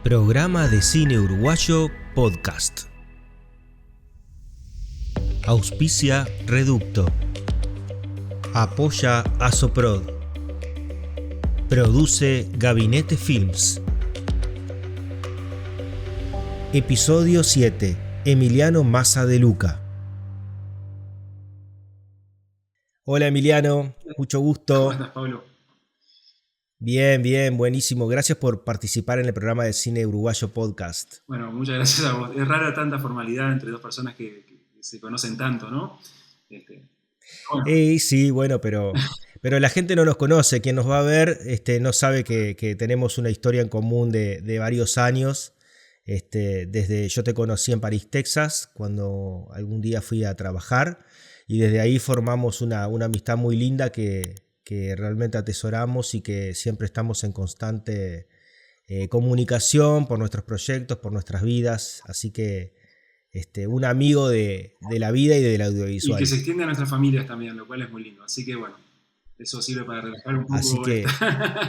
Programa de Cine Uruguayo Podcast. Auspicia Reducto. Apoya Asoprod. Produce Gabinete Films. Episodio 7. Emiliano Massa de Luca. Hola Emiliano, mucho gusto. ¿Cómo estás, Pablo? Bien, buenísimo. Gracias por participar en el programa de Cine Uruguayo Podcast. Bueno, muchas gracias a vos. Es rara tanta formalidad entre dos personas que se conocen tanto, ¿no? Bueno. Sí, bueno, pero la gente no nos conoce. Quien nos va a ver no sabe que tenemos una historia en común de varios años. Desde yo te conocí en París, Texas, cuando algún día fui a trabajar. Y desde ahí formamos una amistad muy linda que realmente atesoramos y que siempre estamos en constante comunicación por nuestros proyectos, por nuestras vidas. Así que un amigo de la vida y del Y audiovisual. que se extiende a nuestras familias también, lo cual es muy lindo. Así que bueno, eso sirve para relajar un poco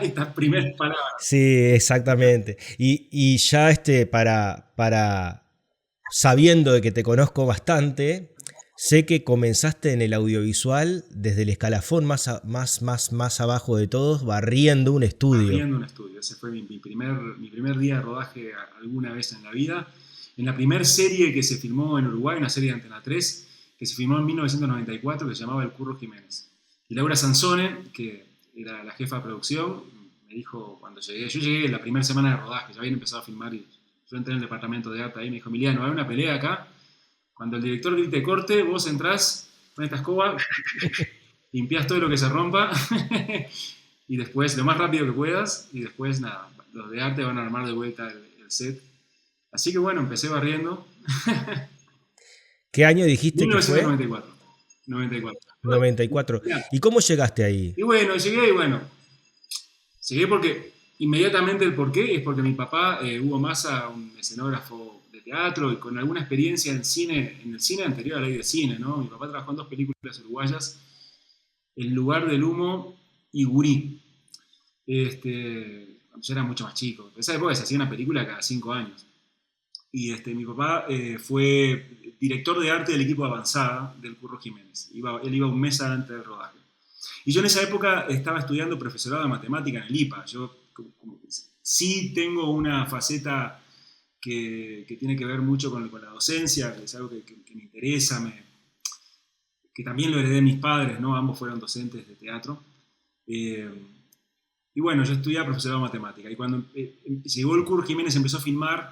estas primeras palabras. Sí, exactamente. Y ya para sabiendo de que te conozco bastante, sé que comenzaste en el audiovisual desde el escalafón más abajo de todos, barriendo un estudio. Barriendo un estudio. Ese fue mi primer día de rodaje alguna vez en la vida. En la primera serie que se filmó en Uruguay, una serie de Antena 3, que se filmó en 1994, que se llamaba El Curro Jiménez. Y Laura Sansone, que era la jefa de producción, me dijo cuando llegué, yo llegué la primera semana de rodaje, ya habían empezado a filmar y yo entré en el departamento de arte ahí, me dijo, Emiliano, hay una pelea acá, cuando el director grite corte, vos entrás con esta escoba, limpiás todo lo que se rompa y después, lo más rápido que puedas, y después nada, los de arte van a armar de vuelta el set. Así que bueno, empecé barriendo. ¿Qué año dijiste que fue? 1994. 94. 94. ¿Y cómo llegaste ahí? Y bueno, llegué porque inmediatamente el porqué es porque mi papá, Hugo Massa, un escenógrafo de teatro y con alguna experiencia en el cine anterior a la ley de cine, ¿no? Mi papá trabajó en dos películas uruguayas, El lugar del humo y Gurí. Cuando yo era mucho más chico. En esa época se hacía una película cada 5 años. Y mi papá fue director de arte del equipo de avanzada del Curro Jiménez. Él iba un mes antes del rodaje. Y yo en esa época estaba estudiando profesorado de matemática en el IPA. Yo sí tengo una faceta que tiene que ver mucho con la docencia, que es algo que me interesa, que también lo heredé de mis padres, ¿no? Ambos fueron docentes de teatro. Y bueno, yo estudiaba profesorado de matemática. Y cuando llegó el Curro Jiménez, empezó a filmar.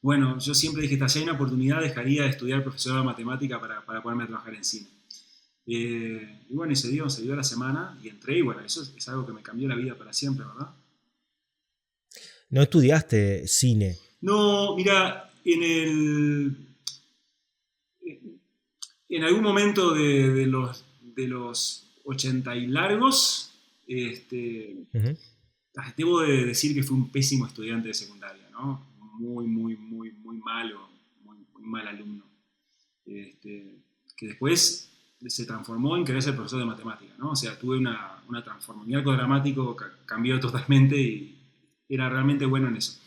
Bueno, yo siempre dije, si hay una oportunidad, dejaría de estudiar profesorado de matemática para poderme trabajar en cine. Y bueno, y se dio la semana y entré y bueno, eso es algo que me cambió la vida para siempre, ¿verdad? ¿No estudiaste cine? No, mira, en algún momento de los 80 y largos, Uh-huh. debo de decir que fui un pésimo estudiante de secundaria, ¿no? Muy malo, muy mal alumno. Que después se transformó en querer ser profesor de matemática, ¿no? O sea, tuve una transformación. Mi arco dramático cambió totalmente y era realmente bueno en eso.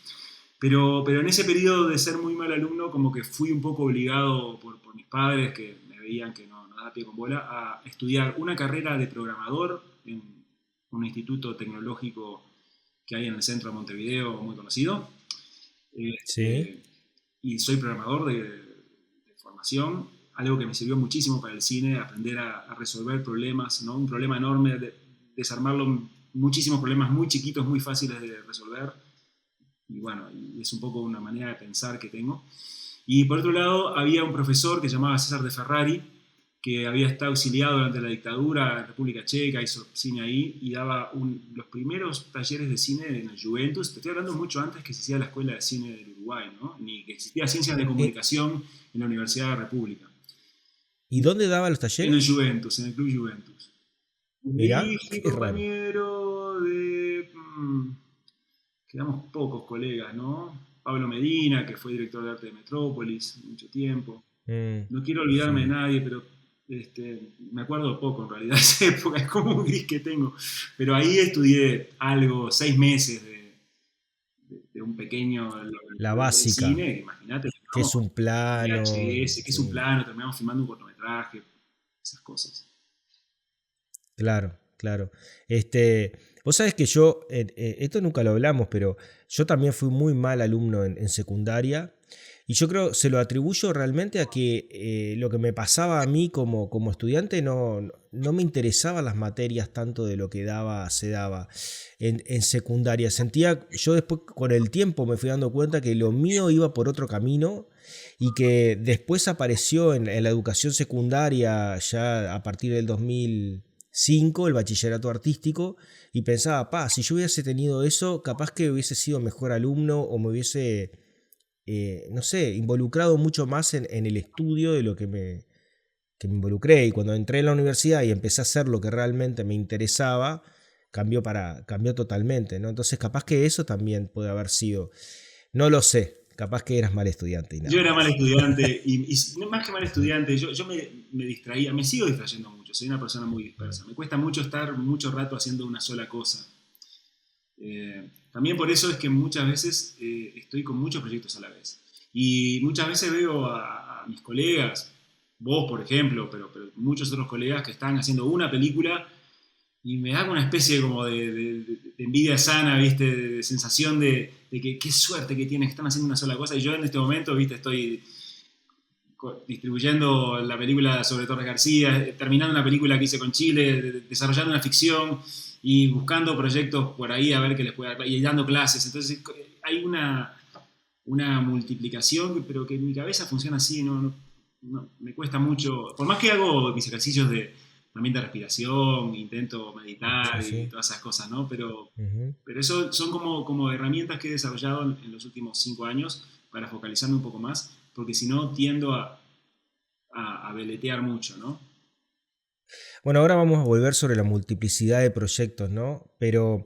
Pero en ese periodo de ser muy mal alumno, como que fui un poco obligado por mis padres, que me veían que no daba pie con bola, a estudiar una carrera de programador en un instituto tecnológico que hay en el centro de Montevideo, muy conocido. Sí. Y soy programador de formación, algo que me sirvió muchísimo para el cine, aprender a resolver problemas, ¿no? Un problema enorme, desarmarlo en muchísimos problemas muy chiquitos, muy fáciles de resolver. Y bueno, y es un poco una manera de pensar que tengo. Y por otro lado, había un profesor que se llamaba César de Ferrari, que había estado exiliado durante la dictadura en República Checa, hizo cine ahí y daba los primeros talleres de cine en el Juventus. Te estoy hablando mucho antes que se hacía la Escuela de Cine del Uruguay, ¿no? Ni que existía Ciencias de Comunicación en la Universidad de la República. ¿Y dónde daba los En talleres? el Juventus, en el Club Juventus. Mirá, Y fui qué raro. compañero de... quedamos pocos colegas, ¿no? Pablo Medina, que fue director de arte de Metrópolis mucho tiempo. No quiero olvidarme de nadie, pero me acuerdo poco en realidad de esa época, es como un gris que tengo. Pero ahí estudié algo, 6 meses de un pequeño La el básica, cine, imagínate, que filmamos es un con plano. VHS, que es un Sí. plano, terminamos filmando un cortometraje, esas cosas. Claro, claro. Este, vos sabés que yo, esto nunca lo hablamos, pero yo también fui muy mal alumno en secundaria y yo creo, se lo atribuyo realmente a que lo que me pasaba a mí como estudiante no me interesaban las materias tanto de lo que se daba en secundaria. Sentía, yo después con el tiempo me fui dando cuenta que lo mío iba por otro camino y que después apareció en la educación secundaria ya a partir del 2005 el bachillerato artístico, y pensaba, si yo hubiese tenido eso, capaz que hubiese sido mejor alumno o me hubiese, no sé, involucrado mucho más en el estudio de lo que me involucré. Y cuando entré en la universidad y empecé a hacer lo que realmente me interesaba, cambió totalmente, ¿no? Entonces capaz que eso también puede haber sido, no lo sé, capaz que eras mal estudiante y Yo nada era mal más. estudiante y no, más que mal estudiante, yo me distraía, me sigo distrayendo mucho, soy una persona muy dispersa, me cuesta mucho estar mucho rato haciendo una sola cosa. También por eso es que muchas veces estoy con muchos proyectos a la vez. Y muchas veces veo a mis colegas, vos por ejemplo, pero muchos otros colegas que están haciendo una película y me da una especie como de envidia sana, ¿viste? De sensación de que qué suerte que tienen, que están haciendo una sola cosa. Y yo en este momento, ¿viste? Estoy distribuyendo la película sobre Torres García, terminando una película que hice con Chile, desarrollando una ficción y buscando proyectos por ahí a ver qué les pueda, y dando clases. Entonces hay una multiplicación, pero que en mi cabeza funciona así, me cuesta mucho, por más que hago mis ejercicios también de respiración, intento meditar Sí, y sí. todas esas cosas, ¿no? Ujú. Pero eso son como herramientas que he desarrollado en los últimos 5 años para focalizarme un poco más, porque si no tiendo a veletear mucho, ¿no? Bueno, ahora vamos a volver sobre la multiplicidad de proyectos, ¿no? Pero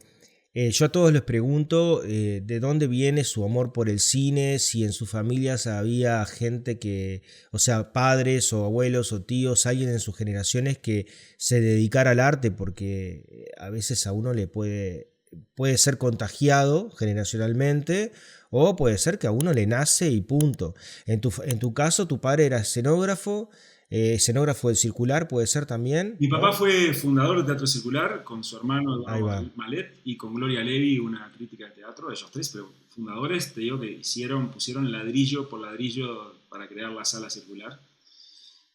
yo a todos les pregunto de dónde viene su amor por el cine, si en sus familias había gente que, o sea, padres o abuelos o tíos, alguien en sus generaciones que se dedicara al arte, porque a veces a uno puede ser contagiado generacionalmente, o puede ser que a uno le nace y punto. En tu caso, tu padre era escenógrafo del circular, puede ser también, Mi papá ¿no? fue fundador de Teatro Circular con su hermano Ahí Eduardo va. Malet y con Gloria Levi, una crítica de teatro, ellos tres, pero fundadores, te digo que pusieron ladrillo por ladrillo para crear la sala circular.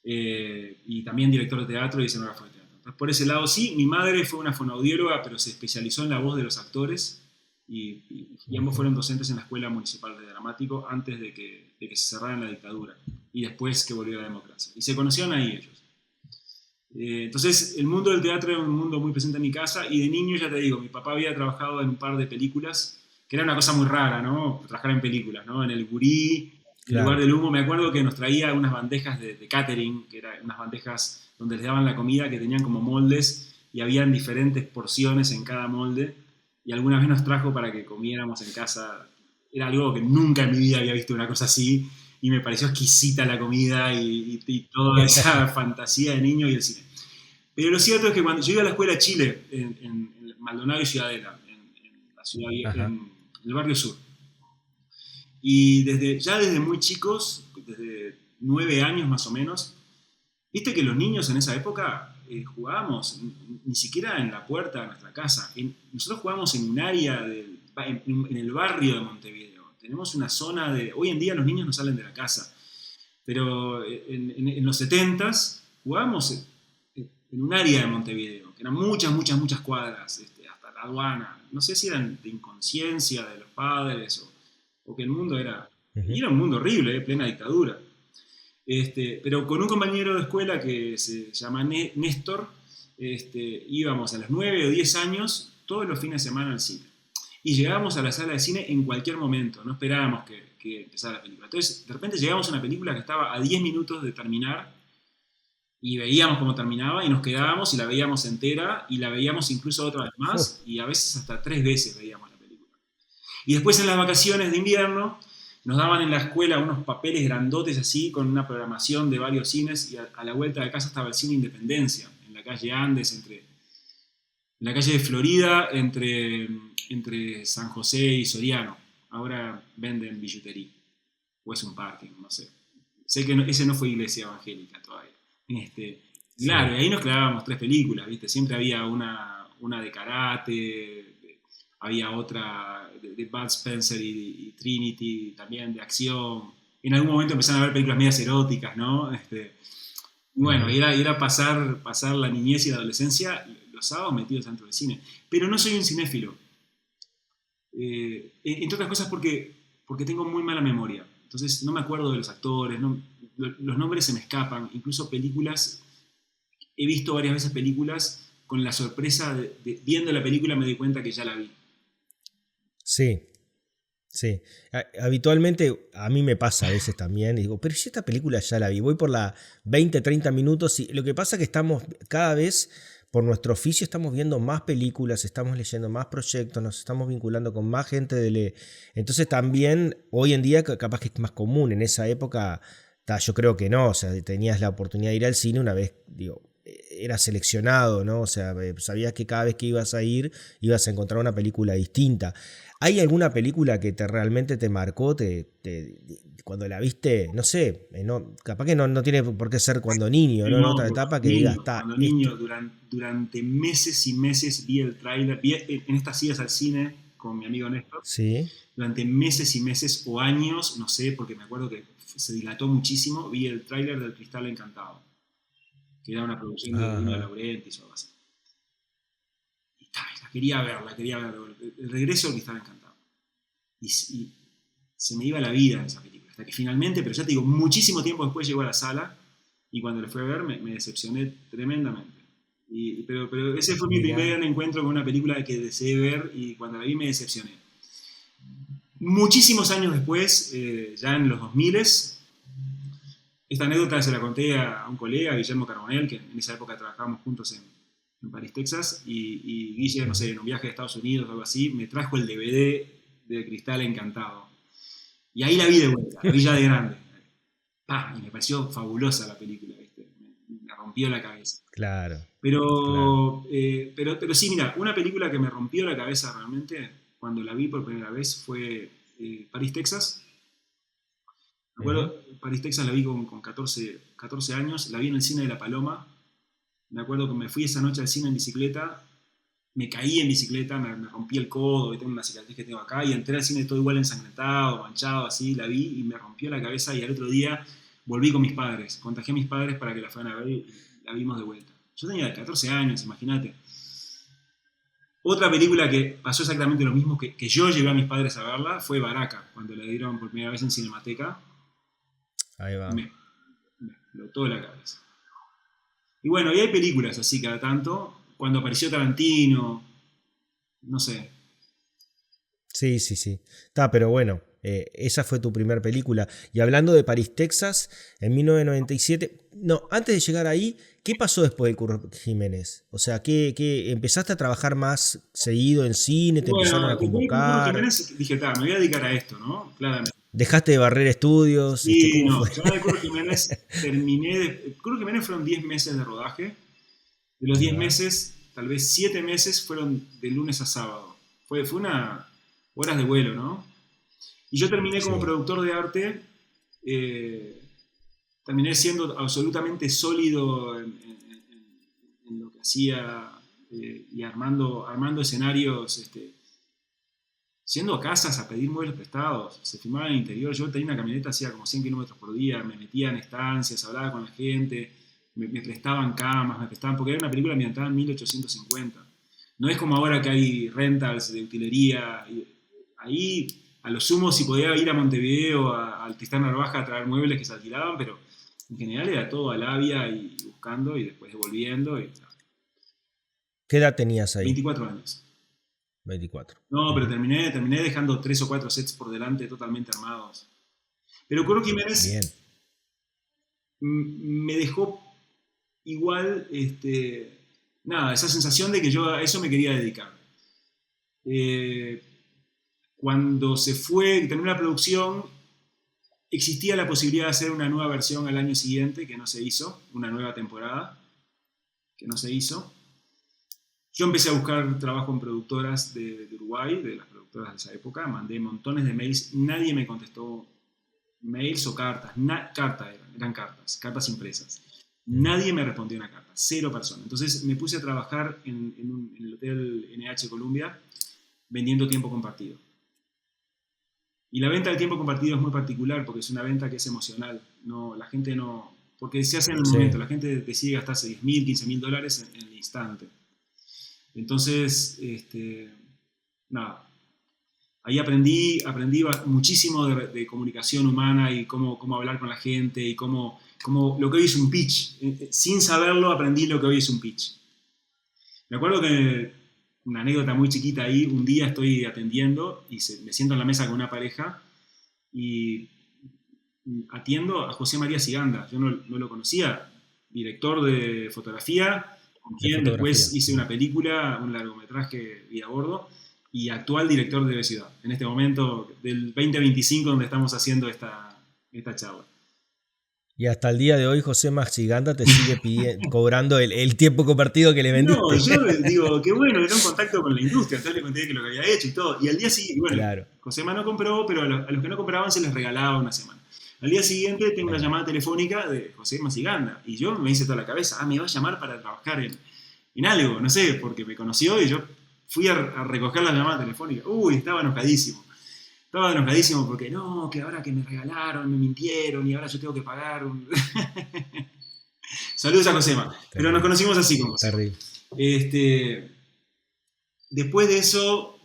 Y también director de teatro y escenógrafo de teatro. Entonces, por ese lado, sí, mi madre fue una fonoaudióloga, pero se especializó en la voz de los actores y ambos Ujú. fueron docentes en la Escuela Municipal de Dramático antes de que se cerrara la dictadura y después que volvió la democracia. Y se conocieron ahí ellos. Entonces, el mundo del teatro era un mundo muy presente en mi casa y de niño, ya te digo, mi papá había trabajado en un par de películas, que era una cosa muy rara, ¿no? Trabajar en películas, ¿no? En El Gurí, El Lugar Claro. del Humo, me acuerdo que nos traía unas bandejas de catering, que eran unas bandejas donde les daban la comida, que tenían como moldes y habían diferentes porciones en cada molde, y alguna vez nos trajo para que comiéramos en casa. Era algo que nunca en mi vida había visto una cosa así, y me pareció exquisita la comida y toda esa fantasía de niño y el cine. Pero lo cierto es que cuando yo iba a la escuela de Chile, en Maldonado y Ciudadela, en la ciudad, Ajá. en el barrio sur, y desde muy chicos, desde 9 años más o menos, viste que los niños en esa época jugábamos ni siquiera en la puerta de nuestra casa. Nosotros jugábamos en un área, en el barrio de Montevideo. Tenemos una zona de... Hoy en día los niños no salen de la casa, pero en los 70s jugábamos en un área de Montevideo, que eran muchas, muchas, muchas cuadras, hasta la aduana. No sé si eran de inconsciencia de los padres o que el mundo era... Y Ujú. era un mundo horrible, plena dictadura. Pero con un compañero de escuela que se llama Néstor, íbamos a los 9 o 10 años todos los fines de semana al cine. Y llegábamos a la sala de cine en cualquier momento, no esperábamos que empezara la película. Entonces, de repente llegamos a una película que estaba a 10 minutos de terminar y veíamos cómo terminaba y nos quedábamos y la veíamos entera y la veíamos incluso otra vez Fu. más y a veces hasta 3 veces veíamos la película. Y después en las vacaciones de invierno nos daban en la escuela unos papeles grandotes así con una programación de varios cines y a la vuelta de casa estaba el cine Independencia, en la calle Andes, en la calle de Florida, entre San José y Soriano, ahora venden billutería. O es un parking, no sé. Sé que ese no fue iglesia evangélica todavía. Este, claro, Sí. y ahí nos clavábamos 3 películas, ¿viste? Siempre había una de karate, había otra de Bud Spencer y Trinity, también de acción. En algún momento empezaron a ver películas medias eróticas, ¿no? Y bueno, Ujú. era pasar la niñez y la adolescencia los sábados metidos dentro del cine. Pero no soy un cinéfilo. Entre otras cosas porque tengo muy mala memoria. Entonces no me acuerdo de los actores, los nombres se me escapan. Incluso películas, he visto varias veces películas con la sorpresa viendo la película me doy cuenta que ya la vi. Sí, sí. Habitualmente a mí me pasa a veces también, y digo, pero si esta película ya la vi, voy por la 20, 30 minutos y lo que pasa es que estamos cada vez, por nuestro oficio, estamos viendo más películas, estamos leyendo más proyectos, nos estamos vinculando con más gente Entonces también hoy en día capaz que es más común, en esa época yo creo que no, o sea, tenías la oportunidad de ir al cine una vez, digo, era seleccionado, ¿no? O sea, sabías que cada vez que ibas a ir ibas a encontrar una película distinta. ¿Hay alguna película que realmente te marcó, cuando la viste? No sé, capaz que no tiene por qué ser cuando niño, ¿no? En No, otra etapa que diga, cuando está, niño durante meses y meses vi el tráiler, vi en estas idas al cine con mi amigo Néstor, sí, durante meses y meses o años, no sé, porque me acuerdo que se dilató muchísimo, vi el tráiler del Cristal Encantado, que era una producción de Dino de ajá, Laurentiis o algo así. Y la quería ver, la quería ver. El regreso del Cristal Encantado. Y se me iba la vida en esa película. Hasta que finalmente, pero ya te digo, muchísimo tiempo después llegó a la sala y cuando le fui a ver me decepcioné tremendamente. Pero ese fue mi primer mirá, gran encuentro con una película que deseé ver y cuando la vi me decepcioné. Muchísimos años después, ya en los 2000, esta anécdota se la conté a un colega, Guillermo Carbonell, que en esa época trabajábamos juntos en París, Texas, y Guille, no sé, ujú, en un viaje a Estados Unidos o algo así, me trajo el DVD de Cristal Encantado. Y ahí la vi de vuelta, la vi ya de grande. Y me pareció fabulosa la película, ¿viste? Me rompió la cabeza. claro, claro. Pero sí, mira, una película que me rompió la cabeza realmente cuando la vi por primera vez fue París, Texas. Me Ujú. acuerdo, París, Texas la vi con 14 años, la vi en el cine de La Paloma. Me acuerdo que me fui esa noche al cine en bicicleta, me caí en bicicleta, me rompí el codo, y tengo una cicatriz que tengo acá, y entré al cine todo igual ensangrentado, manchado, así, la vi y me rompió la cabeza, y al otro día volví con mis padres, contagié a mis padres para que la fueran a ver y la vimos de vuelta. Yo tenía 14 años, imagínate. Otra película que pasó exactamente lo mismo, que yo llevé a mis padres a verla, fue Baraka, cuando la dieron por primera vez en Cinemateca, Ahí y va. me explotó la cabeza. Y bueno, y hay películas así cada tanto, cuando apareció Tarantino, no sé. Sí, sí, sí. Está, pero bueno, esa fue tu primer película. Y hablando de París, Texas, en 1997, no, antes de llegar ahí, ¿qué pasó después del Curro Jiménez? O sea, ¿qué empezaste a trabajar más seguido en cine? ¿Te empezaron Bueno, a después de Curro convocar? Jiménez dije, me voy a dedicar a esto, ¿no? Claramente. ¿Dejaste de barrer estudios? Sí, ¿Cómo no, fue? ya de Curro Jiménez terminé. Curro Jiménez fueron 10 meses de rodaje. De los Ahí 10 va. meses, tal vez 7 meses fueron de lunes a sábado. Fue una horas de vuelo, ¿no? Y yo terminé como Sí. productor de arte. eh, Terminé siendo absolutamente sólido en lo que hacía y armando escenarios, siendo a casas a pedir muebles prestados, se filmaba en el interior, yo tenía una camioneta, hacía como 100 kilómetros por día, me metía en estancias, hablaba con la gente, me prestaban camas, me prestaban, porque era una película ambientada en 1850. No es como ahora que hay rentals de utilería, ahí a lo sumo si podía ir a Montevideo, al Tristán Narvaja a traer muebles que se alquilaban, pero en general era todo a labia y buscando y después devolviendo. Y, ¿Qué edad tenías ahí? 24 años. 24. No, pero Ujú. terminé dejando 3 o 4 sets por delante totalmente armados. Pero Curro Jiménez Bien. me dejó igual, nada, esa sensación de que yo a eso me quería dedicar. Eh, Cuando se fue, terminó la producción, existía la posibilidad de hacer una nueva versión al año siguiente, que no se hizo, una nueva temporada, que no se hizo. Yo empecé a buscar trabajo en productoras de Uruguay, de las productoras toda esa época, mandé montones de mails, nadie me contestó mails o cartas, eran cartas impresas. Nadie me respondió una carta, 0 personas. Entonces me puse a trabajar en el Hotel NH Columbia vendiendo tiempo compartido. Y la venta del tiempo compartido es muy particular porque es una venta que es emocional. No, la gente no... Porque se hace en el momento, la gente decide gastarse $10,000, $15,000 en el instante. Entonces, nada, ahí aprendí muchísimo de comunicación humana y cómo hablar con la gente y cómo lo que hoy es un pitch. Sin saberlo aprendí lo que hoy es un pitch. Me acuerdo que, una anécdota muy chiquita ahí, un día estoy atendiendo y me siento en la mesa con una pareja y atiendo a José María Siganda. Yo no lo conocía, director de fotografía, con quien después hice una película, un largometraje Vida a Bordo, y actual director de Ciudad, en este momento del 2025 donde estamos haciendo esta charla. Y hasta el día de hoy José Maxiganda te sigue cobrando el tiempo compartido que le vendiste. No, yo digo, qué bueno, era un contacto con la industria, entonces le conté que lo que había hecho y todo. Y al día siguiente, bueno, claro. José no compró, pero a los que no compraban se les regalaba una semana. Al día siguiente tengo una llamada telefónica de José Maxiganda y yo me hice toda la cabeza, me va a llamar para trabajar en algo, no sé, porque me conoció y yo fui a recoger la llamada telefónica. Estaba enojadísimo. Estaba enojadísimo porque no, que ahora que me regalaron, me mintieron y ahora yo tengo que pagar un... Saludos a Josema. Pero nos conocimos así con Josema. Después de eso,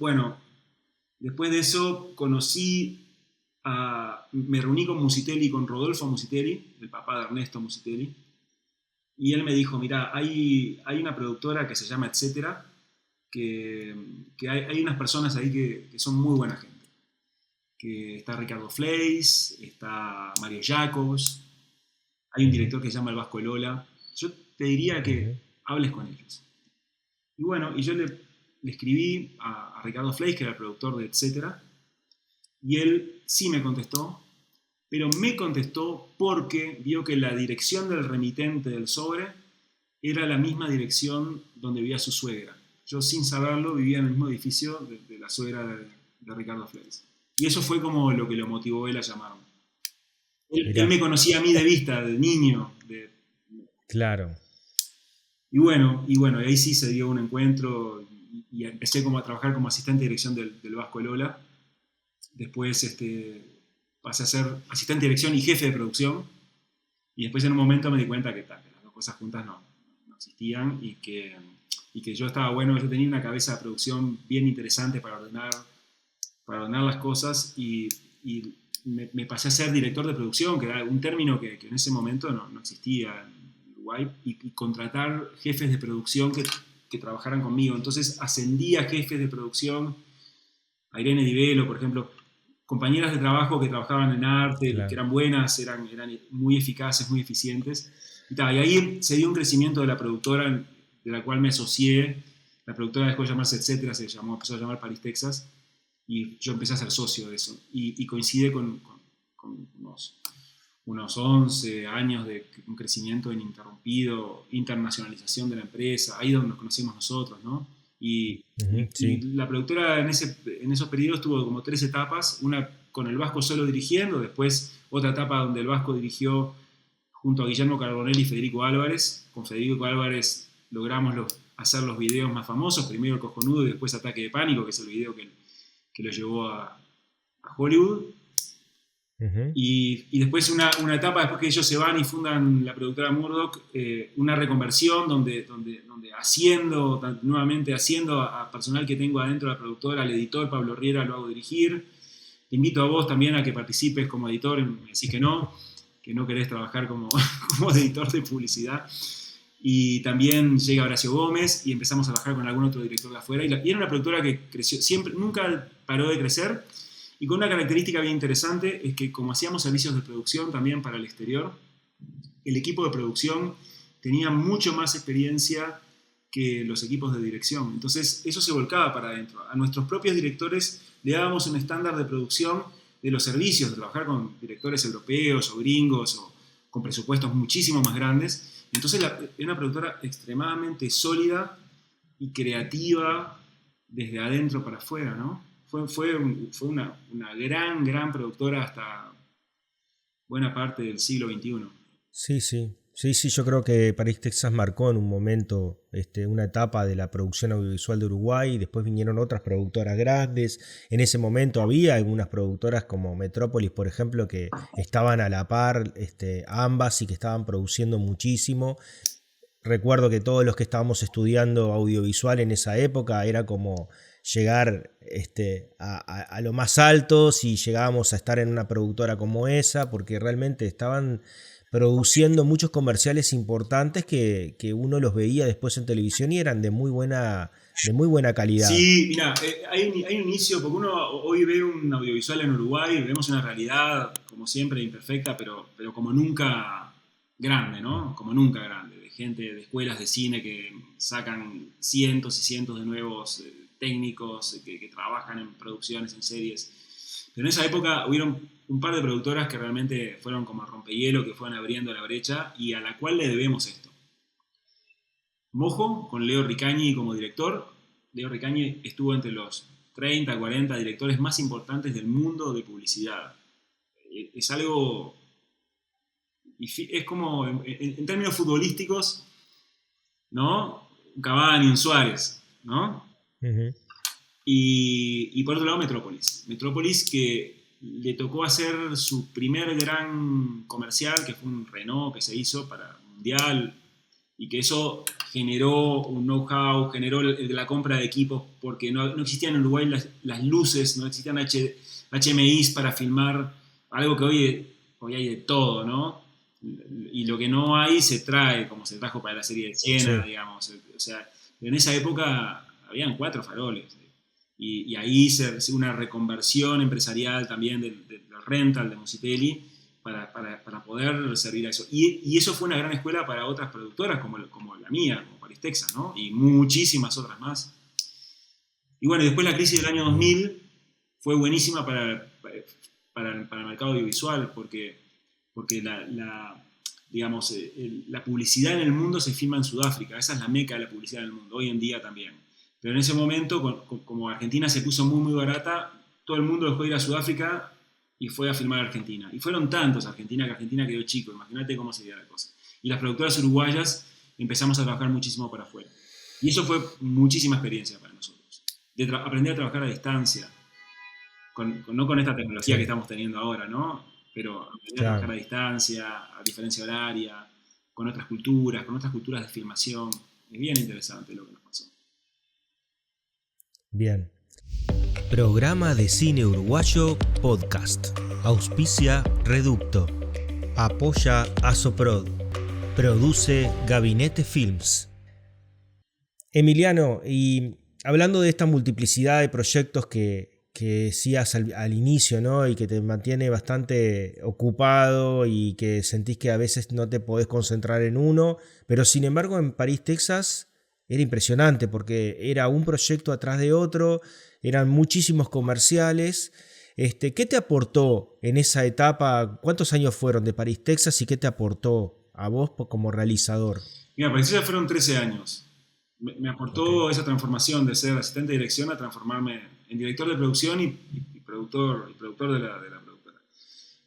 me reuní con Musitelli, con Rodolfo Musitelli, el papá de Ernesto Musitelli, y él me dijo, mirá, hay una productora que se llama Etcétera, que hay unas personas ahí que son muy buena gente. Que está Ricardo Fleis, está Mario Jacobs, hay un director que se llama el Vasco Lola. Yo te diría que hables con ellos. Y bueno, y yo le escribí a Ricardo Fleis, que era el productor de Etcétera, y él sí me contestó, pero me contestó porque vio que la dirección del remitente del sobre era la misma dirección donde vivía su suegra. Yo, sin saberlo, vivía en el mismo edificio de la suegra de Ricardo Fleis. Y eso fue como lo que lo motivó él a llamarme. Él me conocía a mí de vista, de niño. Claro. Y bueno, ahí sí se dio un encuentro y empecé como a trabajar como asistente de dirección del Vasco Lola. Después pasé a ser asistente de dirección y jefe de producción. Y después en un momento me di cuenta que las dos cosas juntas no existían y que yo estaba bueno, yo tenía una cabeza de producción bien interesante para ordenar las cosas y me pasé a ser director de producción, que era un término que en ese momento no existía en Uruguay, y contratar jefes de producción que trabajaran conmigo. Entonces ascendí a jefes de producción, a Irene Di Velo, por ejemplo, compañeras de trabajo que trabajaban en arte, claro, que eran buenas, eran muy eficaces, muy eficientes. Y ahí se dio un crecimiento de la productora de la cual me asocié. La productora dejó de llamarse Etcétera, empezó a llamar Paris, Texas. Y yo empecé a ser socio de eso. Y coincide con unos 11 años de un crecimiento ininterrumpido, internacionalización de la empresa, ahí donde nos conocimos nosotros, ¿no? Y la productora en esos periodos tuvo como 3 etapas, una con el Vasco solo dirigiendo, después otra etapa donde el Vasco dirigió junto a Guillermo Carbonell y Federico Álvarez. Con Federico Álvarez logramos hacer los videos más famosos, primero El Cojonudo y después Ataque de Pánico, que es el video que lo llevó a Hollywood. Y después una etapa después que ellos se van y fundan la productora Murdoch, una reconversión donde nuevamente haciendo a personal que tengo adentro de la productora, al editor Pablo Riera lo hago dirigir. Te invito a vos también a que participes como editor, me decís que no querés trabajar como editor de publicidad. Y también llega Horacio Gómez y empezamos a trabajar con algún otro director de afuera. Y era una productora que creció, siempre, nunca paró de crecer. Y con una característica bien interesante es que como hacíamos servicios de producción también para el exterior, el equipo de producción tenía mucho más experiencia que los equipos de dirección. Entonces eso se volcaba para adentro. A nuestros propios directores le dábamos un estándar de producción de los servicios, de trabajar con directores europeos o gringos o con presupuestos muchísimo más grandes. Entonces era una productora extremadamente sólida y creativa desde adentro para afuera, ¿no? Fue una gran productora hasta buena parte del siglo XXI. Sí, sí. Sí, sí, yo creo que París, Texas marcó en un momento una etapa de la producción audiovisual de Uruguay, y después vinieron otras productoras grandes. En ese momento había algunas productoras como Metrópolis, por ejemplo, que estaban a la par, ambas, y que estaban produciendo muchísimo. Recuerdo que todos los que estábamos estudiando audiovisual en esa época era como llegar a lo más alto si llegábamos a estar en una productora como esa, porque realmente estaban produciendo muchos comerciales importantes que uno los veía después en televisión y eran de muy buena calidad. Sí, mira, hay un inicio, porque uno hoy ve un audiovisual en Uruguay, vemos una realidad, como siempre, imperfecta, pero como nunca grande, ¿no? Como nunca grande, de gente, de escuelas de cine que sacan cientos y cientos de nuevos técnicos que trabajan en producciones, en series. Pero en esa época hubieron un par de productoras que realmente fueron como rompehielo, que fueron abriendo la brecha y a la cual le debemos esto. Mojo, con Leo Ricañi como director. Leo Ricañi estuvo entre los 30, 40 directores más importantes del mundo de publicidad. Es algo, es como, en términos futbolísticos, ¿no? Un Cavani, un Suárez, ¿no? Ujú. Y por otro lado, Metrópolis. Metrópolis que le tocó hacer su primer gran comercial, que fue un Renault que se hizo para Mundial, y que eso generó un know-how, generó la compra de equipos, porque no existían en Uruguay las luces, no existían HMIs para filmar, algo que hoy hay de todo, ¿no? Y lo que no hay se trae, como se trajo para la serie de Siena, Sí. digamos. O sea, en esa época habían 4 faroles. Y ahí se hace una reconversión empresarial también del rental de Musitelli para poder servir a eso. Y eso fue una gran escuela para otras productoras como la mía, como París, Texas, ¿no? Y muchísimas otras más. Y bueno, después la crisis del año Bien. 2000 fue buenísima para el mercado audiovisual porque digamos, la publicidad en el mundo se filma en Sudáfrica. Esa es la meca de la publicidad en el mundo, hoy en día también. Pero en ese momento, como Argentina se puso muy, muy barata, todo el mundo dejó de ir a Sudáfrica y fue a filmar a Argentina. Y fueron tantos a Argentina que Argentina quedó chico. Imagínate cómo sería la cosa. Y las productoras uruguayas empezamos a trabajar muchísimo para afuera. Y eso fue muchísima experiencia para nosotros. Aprender a trabajar a distancia, no con esta tecnología que Sí, estamos teniendo ahora, ¿no? Pero aprender a trabajar claro. a distancia, a diferencia horaria, con otras culturas de filmación. Es bien interesante lo que nos pasó. Bien. Programa de Cine Uruguayo Podcast. Auspicia Reducto. Apoya Asoprod. Produce Gabinete Films. Emiliano, y hablando de esta multiplicidad de proyectos que decías al inicio, ¿no? Y que te mantiene bastante ocupado y que sentís que a veces no te podés concentrar en uno, pero sin embargo en París, Texas, era impresionante porque era un proyecto atrás de otro, eran muchísimos comerciales. ¿Qué te aportó en esa etapa? ¿Cuántos años fueron de París, Texas, y qué te aportó a vos como realizador? Mira, para eso ya fueron 13 años. Me Ok. aportó esa transformación de ser asistente de dirección a transformarme en director de producción y productor de la productora.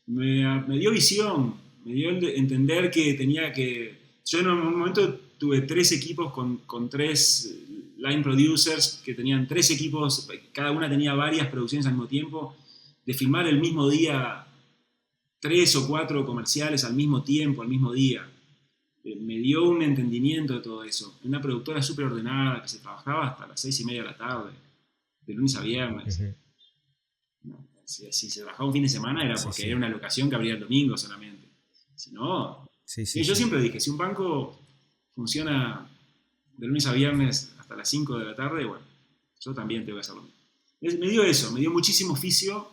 Me dio visión, me dio entender que tenía que... Yo en un momento tuve 3 equipos con 3 line producers que tenían 3 equipos, cada una tenía varias producciones al mismo tiempo, de filmar el mismo día 3 o 4 comerciales al mismo tiempo, al mismo día. Me dio un entendimiento de todo eso. Una productora súper ordenada que se trabajaba hasta las 6:30 de la tarde, de lunes a viernes. Ujú. No, si se trabajaba un fin de semana era Sí, porque era sí. una locación que abría el domingo solamente. Si no, Sí, sí, y yo sí. siempre dije, si un banco funciona de lunes a viernes hasta las 5 de la tarde, bueno, yo también tengo que hacerlo. Me dio eso, me dio muchísimo oficio,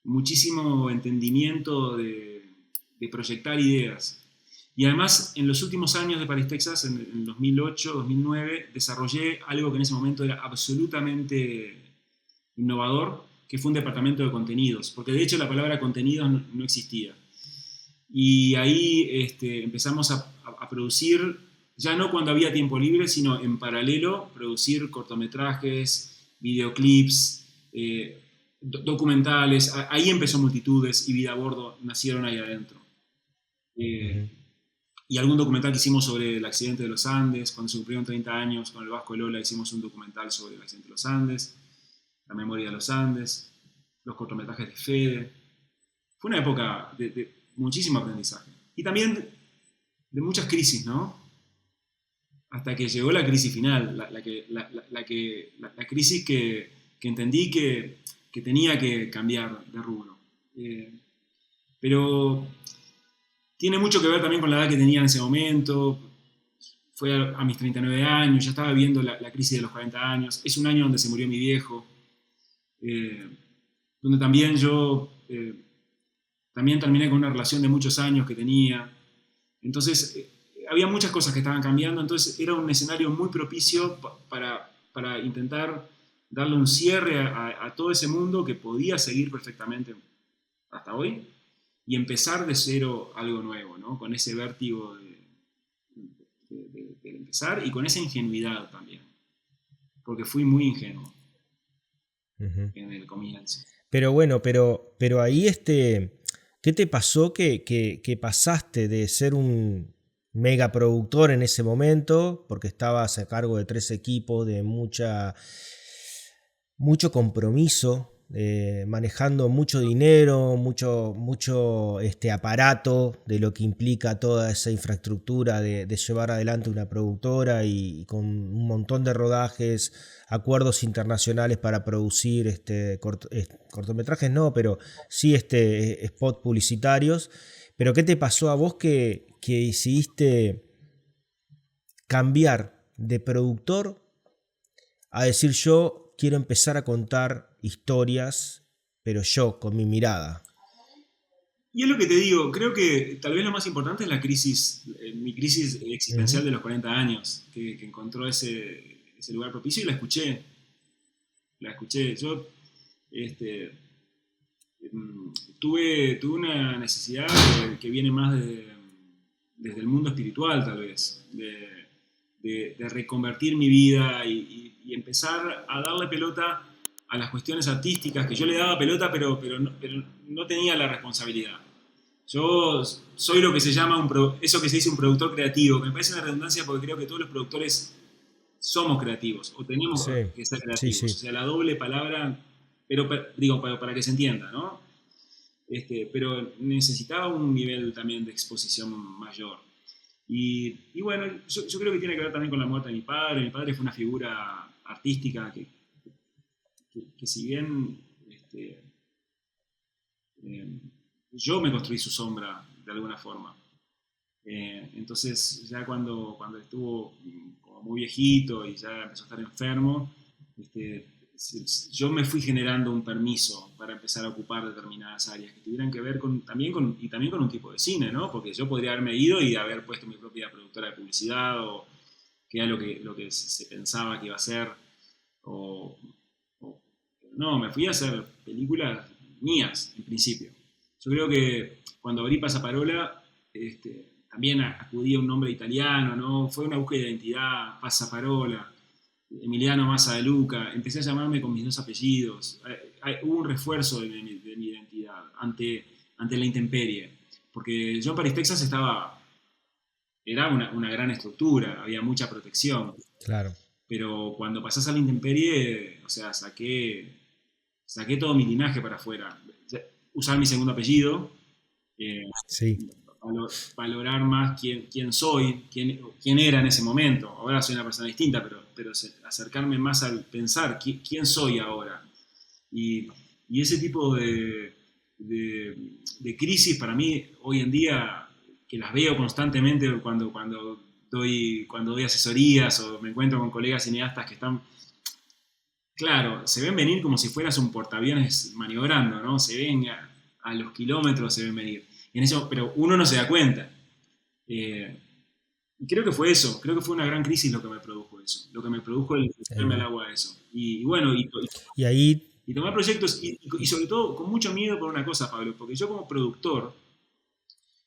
muchísimo entendimiento de proyectar ideas. Y además, en los últimos años de París, Texas, en 2008, 2009, desarrollé algo que en ese momento era absolutamente innovador, que fue un departamento de contenidos, porque de hecho la palabra contenidos no existía. Y ahí empezamos a producir, ya no cuando había tiempo libre, sino en paralelo, producir cortometrajes, videoclips, documentales. Ahí empezó Multitudes y Vida a Bordo, nacieron ahí adentro. Ujú. Y algún documental que hicimos sobre el accidente de los Andes. Cuando se cumplieron 30 años, con el Vasco Lola hicimos un documental sobre el accidente de los Andes, la memoria de los Andes, los cortometrajes de Fede. Fue una época de muchísimo aprendizaje. Y también de muchas crisis, ¿no? Hasta que llegó la crisis final, la crisis que entendí que tenía que cambiar de rubro. Pero tiene mucho que ver también con la edad que tenía en ese momento. Fue a mis 39 años, ya estaba viviendo la crisis de los 40 años. Es un año donde se murió mi viejo, eh, donde también yo también terminé con una relación de muchos años que tenía. Entonces, había muchas cosas que estaban cambiando, entonces era un escenario muy propicio para intentar darle un cierre a todo ese mundo que podía seguir perfectamente hasta hoy y empezar de cero algo nuevo, ¿no? Con ese vértigo de empezar y con esa ingenuidad también, porque fui muy ingenuo Ujú. en el comienzo. Pero bueno, pero ahí ¿qué te pasó que pasaste de ser un mega productor en ese momento, porque estabas a cargo de 3 equipos, de mucho compromiso, manejando mucho dinero, mucho aparato de lo que implica toda esa infraestructura de llevar adelante una productora y con un montón de rodajes, acuerdos internacionales para producir cortometrajes, no, pero sí spot publicitarios. Pero ¿qué te pasó a vos que decidiste cambiar de productor a decir yo quiero empezar a contar historias, pero yo, con mi mirada? Y es lo que te digo, creo que tal vez lo más importante es la crisis, mi crisis existencial Ujú. de los 40 años, que encontró ese lugar propicio y la escuché. Yo este, tuve una necesidad que viene más desde el mundo espiritual tal vez, de reconvertir mi vida y empezar a darle pelota a las cuestiones artísticas, que yo le daba pelota pero no tenía la responsabilidad. Yo soy lo que se llama eso que se dice un productor creativo, que me parece una redundancia porque creo que todos los productores somos creativos o tenemos Sí, que ser sí, creativos. O sí. sea, la doble palabra, digo, para que se entienda, ¿no? Pero necesitaba un nivel también de exposición mayor. Y bueno, yo creo que tiene que ver también con la muerte de mi padre. Mi padre fue una figura artística que si bien eh, yo me construí su sombra de alguna forma. Entonces ya cuando estuvo como muy viejito y ya empezó a estar enfermo, este, yo me fui generando un permiso para empezar a ocupar determinadas áreas que tuvieran que ver también con un tipo de cine, ¿no? Porque yo podría haberme ido y haber puesto mi propia productora de publicidad o que era lo que se pensaba que iba a ser. O, o, no, me fui a hacer películas mías en principio. Yo creo que cuando abrí Pasaparola, también acudí a un nombre italiano, ¿no? Fue una búsqueda de identidad, Pasaparola, Emiliano Massa de Luca, empecé a llamarme con mis dos apellidos. Hubo un refuerzo de mi identidad ante la intemperie, porque yo en Paris, Texas era una gran estructura, había mucha protección, Claro. pero cuando pasás a la intemperie, o sea, saqué todo mi linaje para afuera. Usar mi segundo apellido, eh, Sí. valorar más quién soy, quién era en ese momento. Ahora soy una persona distinta, pero acercarme más al pensar quién soy ahora. Y, y ese tipo de crisis para mí hoy en día, que las veo constantemente cuando doy asesorías o me encuentro con colegas cineastas que están, claro, se ven venir como si fueras un portaaviones maniobrando, ¿no? Se ven a los kilómetros, se ven venir. Pero uno no se da cuenta. Eh, y creo que fue eso, creo que fue una gran crisis lo que me produjo eso, lo que me produjo el tirarme al Eh, agua a eso. Y bueno, y ahí, y tomar proyectos y sobre todo con mucho miedo por una cosa, Pablo, porque yo como productor,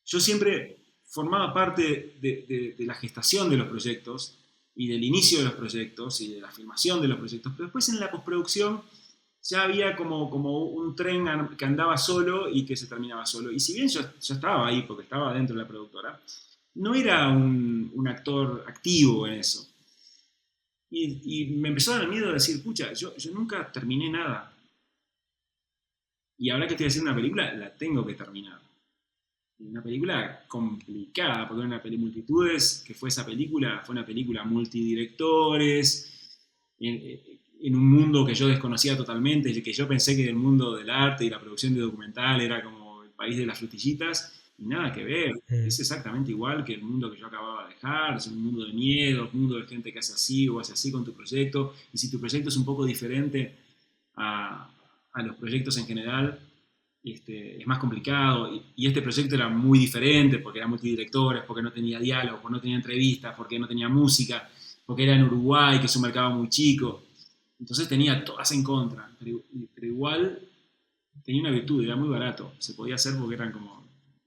yo siempre formaba parte de la gestación de los proyectos y del inicio de los proyectos y de la filmación de los proyectos, pero después en la postproducción ya había como un tren que andaba solo y que se terminaba solo. Y si bien yo estaba ahí porque estaba dentro de la productora, no era un actor activo en eso. Y me empezó a dar miedo de decir, pucha, yo nunca terminé nada. Y ahora que estoy haciendo una película, la tengo que terminar. Una película complicada, porque una película Multitudes, que fue esa película, fue una película multidirectores, en un mundo que yo desconocía totalmente, que yo pensé que el mundo del arte y la producción de documental era como el país de las frutillitas, y nada que ver. Mm. Es exactamente igual que el mundo que yo acababa de dejar, es un mundo de miedo, un mundo de gente que hace así o hace así con tu proyecto, y si tu proyecto es un poco diferente a los proyectos en general, es más complicado. Y este proyecto era muy diferente porque era multidirectores, porque no tenía diálogos, porque no tenía entrevistas, porque no tenía música, porque era en Uruguay, que es un mercado muy chico. Entonces tenía todas en contra, pero igual tenía una virtud, era muy barato. Se podía hacer porque eran como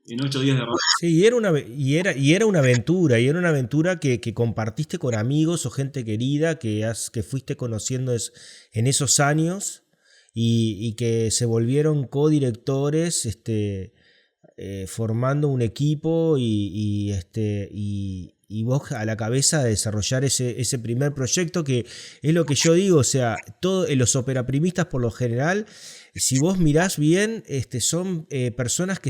en 8 días de rodaje. Sí, y era y era una aventura que compartiste con amigos o gente querida que fuiste conociendo en esos años y que se volvieron codirectores, formando un equipo y vos a la cabeza de desarrollar ese primer proyecto que es lo que yo digo, o sea, los operaprimistas por lo general, si vos mirás bien, son personas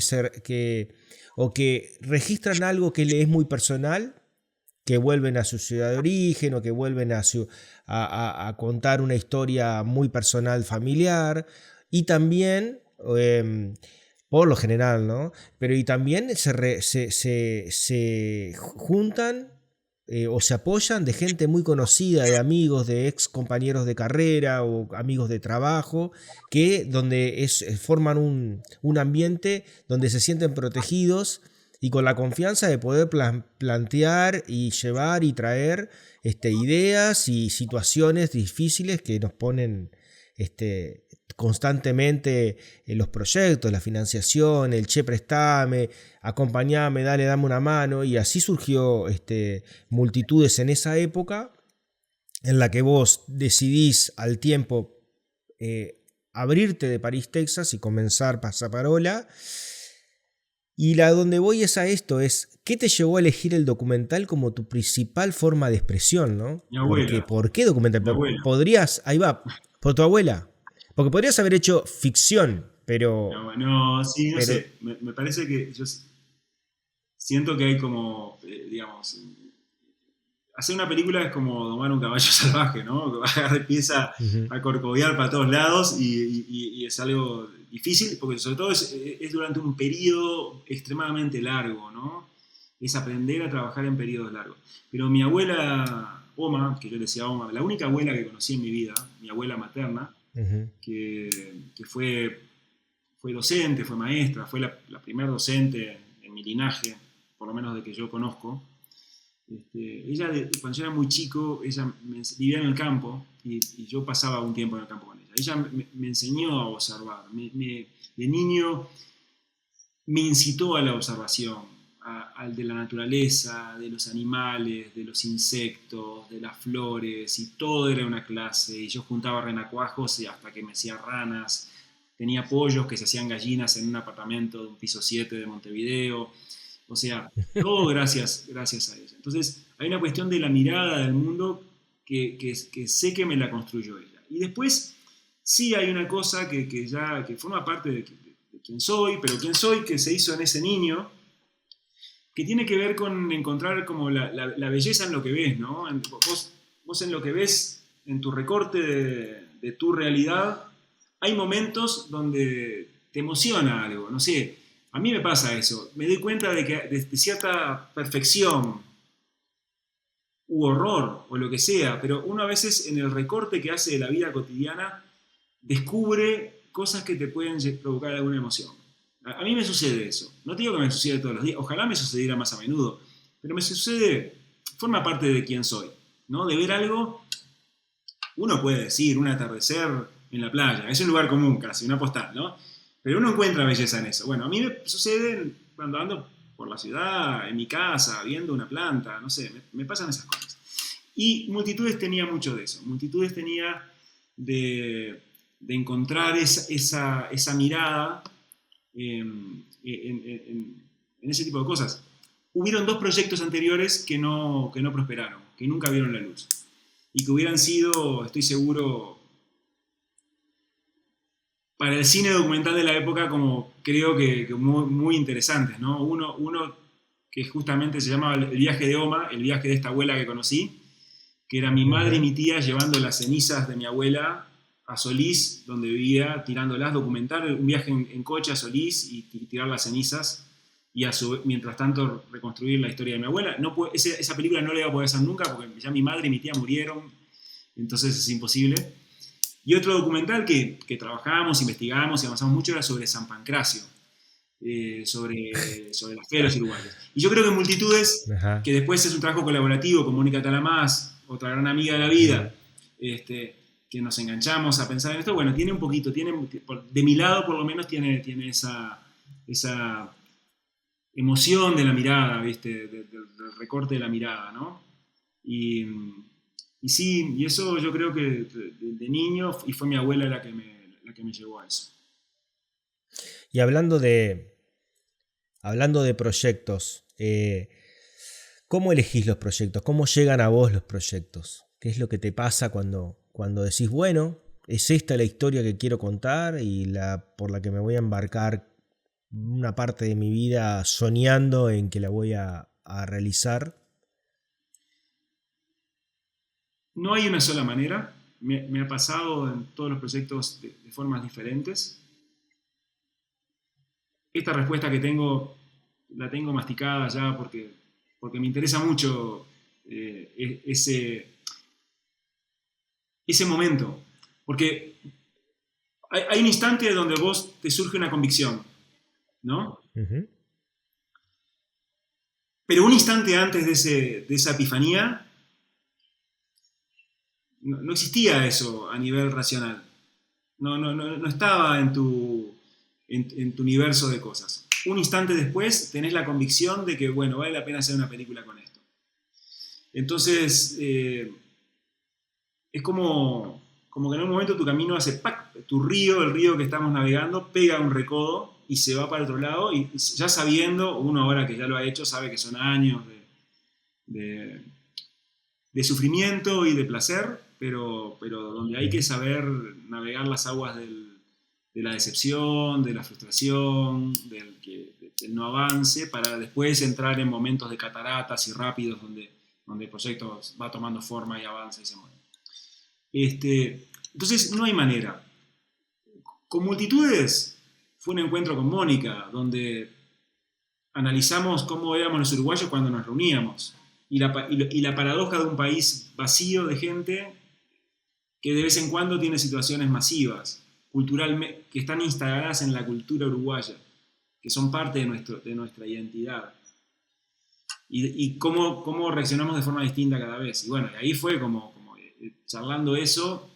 o que registran algo que le es muy personal, que vuelven a su ciudad de origen o que vuelven a contar una historia muy personal, familiar, y también, por lo general, ¿no? Pero y también se juntan o se apoyan de gente muy conocida, de amigos, de ex compañeros de carrera o amigos de trabajo, que donde forman un ambiente donde se sienten protegidos y con la confianza de poder plantear y llevar y traer ideas y situaciones difíciles que nos ponen constantemente en los proyectos, la financiación, el che, prestame, acompañame, dame una mano, y así surgió Multitudes en esa época en la que vos decidís al tiempo abrirte de París, Texas y comenzar Pasaparola. Y la donde voy es a esto, ¿qué te llevó a elegir el documental como tu principal forma de expresión, ¿no? Mi Porque, abuela, ¿por qué documental? mi abuela. Podrías, ahí va, por tu abuela. Porque podrías haber hecho ficción, No, no, sí, no pero, sé. Me parece que yo siento que hay como, digamos, hacer una película es como domar un caballo salvaje, ¿no? Que agarra y empieza uh-huh. a corcovear para todos lados y es algo difícil porque sobre todo es durante un periodo extremadamente largo, ¿no? Es aprender a trabajar en periodos largos. Pero mi abuela Oma, que yo le decía Oma, la única abuela que conocí en mi vida, mi abuela materna, Uh-huh. que fue docente, fue maestra, fue la primera docente en mi linaje, por lo menos de que yo conozco. Ella, cuando yo era muy chico, vivía en el campo y yo pasaba un tiempo en el campo con ella. Ella me enseñó a observar. De niño me incitó a la observación, al de la naturaleza, de los animales, de los insectos, de las flores, y todo era una clase. Y yo juntaba renacuajos y hasta que me hacía ranas. Tenía pollos que se hacían gallinas en un apartamento de un piso 7 de Montevideo. O sea, todo gracias a ella. Entonces, hay una cuestión de la mirada del mundo que sé que me la construyó ella. Y después, sí hay una cosa que forma parte de quién soy, pero quién soy que se hizo en ese niño, que tiene que ver con encontrar como la belleza en lo que ves, ¿no? Vos en lo que ves, en tu recorte de tu realidad, hay momentos donde te emociona algo, no sé, a mí me pasa eso, me doy cuenta de que de cierta perfección u horror o lo que sea, pero uno a veces en el recorte que hace de la vida cotidiana descubre cosas que te pueden provocar alguna emoción. A mí me sucede eso. No te digo que me sucede todos los días, ojalá me sucediera más a menudo, pero me sucede, forma parte de quién soy, ¿no? De ver algo, uno puede decir un atardecer en la playa, es un lugar común casi, una postal, ¿no? Pero uno encuentra belleza en eso. Bueno, a mí me sucede cuando ando por la ciudad, en mi casa, viendo una planta, no sé, me pasan esas cosas. Y Multitudes tenía mucho de eso. Multitudes tenía de de encontrar esa mirada en ese tipo de cosas. Hubieron 2 proyectos anteriores que no prosperaron, que nunca vieron la luz. Y que hubieran sido, estoy seguro, para el cine documental de la época, como creo que muy, muy interesantes, ¿no? Uno que justamente se llamaba El viaje de Oma, el viaje de esta abuela que conocí, que era mi madre y mi tía llevando las cenizas de mi abuela a Solís, donde vivía, tirándolas, documentar un viaje en coche a Solís y tirar las cenizas y mientras tanto reconstruir la historia de mi abuela. No esa película no la iba a poder hacer nunca porque ya mi madre y mi tía murieron, entonces es imposible. Y otro documental que trabajamos, investigamos y avanzamos mucho era sobre San Pancracio, sobre la fe de los uruguayos. Y yo creo que Multitudes, Ajá. que después es un trabajo colaborativo con Mónica Talamás, otra gran amiga de la vida, que nos enganchamos a pensar en esto, bueno, tiene un poquito, de mi lado por lo menos tiene esa emoción de la mirada, ¿viste? Del recorte de la mirada, ¿no? Y, y sí, y eso yo creo que de niño, y fue mi abuela la que me llevó a eso. Y hablando de proyectos, ¿cómo elegís los proyectos? ¿Cómo llegan a vos los proyectos? ¿Qué es lo que te pasa cuando decís, bueno, es esta la historia que quiero contar y por la que me voy a embarcar una parte de mi vida soñando en que la voy a realizar? No hay una sola manera. Me ha pasado en todos los proyectos de formas diferentes. Esta respuesta que tengo, la tengo masticada ya porque me interesa mucho ese momento. Porque hay un instante donde vos te surge una convicción, ¿no? Uh-huh. Pero un instante antes de esa epifanía, no existía eso a nivel racional. No estaba en tu universo de cosas. Un instante después tenés la convicción de que, bueno, vale la pena hacer una película con esto. Entonces, es como que en un momento tu camino hace ¡pac! El río que estamos navegando, pega un recodo y se va para el otro lado, y ya sabiendo, uno ahora que ya lo ha hecho, sabe que son años de sufrimiento y de placer, pero donde hay que saber navegar las aguas de la decepción, de la frustración, del no avance, para después entrar en momentos de cataratas y rápidos donde el proyecto va tomando forma y avanza y se mueve. Entonces no hay manera. Con Multitudes fue un encuentro con Mónica, donde analizamos cómo éramos los uruguayos cuando nos reuníamos y la paradoja de un país vacío de gente que de vez en cuando tiene situaciones masivas, culturalmente, que están instaladas en la cultura uruguaya, que son parte de nuestra identidad. Y cómo reaccionamos de forma distinta cada vez. Y bueno, ahí fue como charlando eso,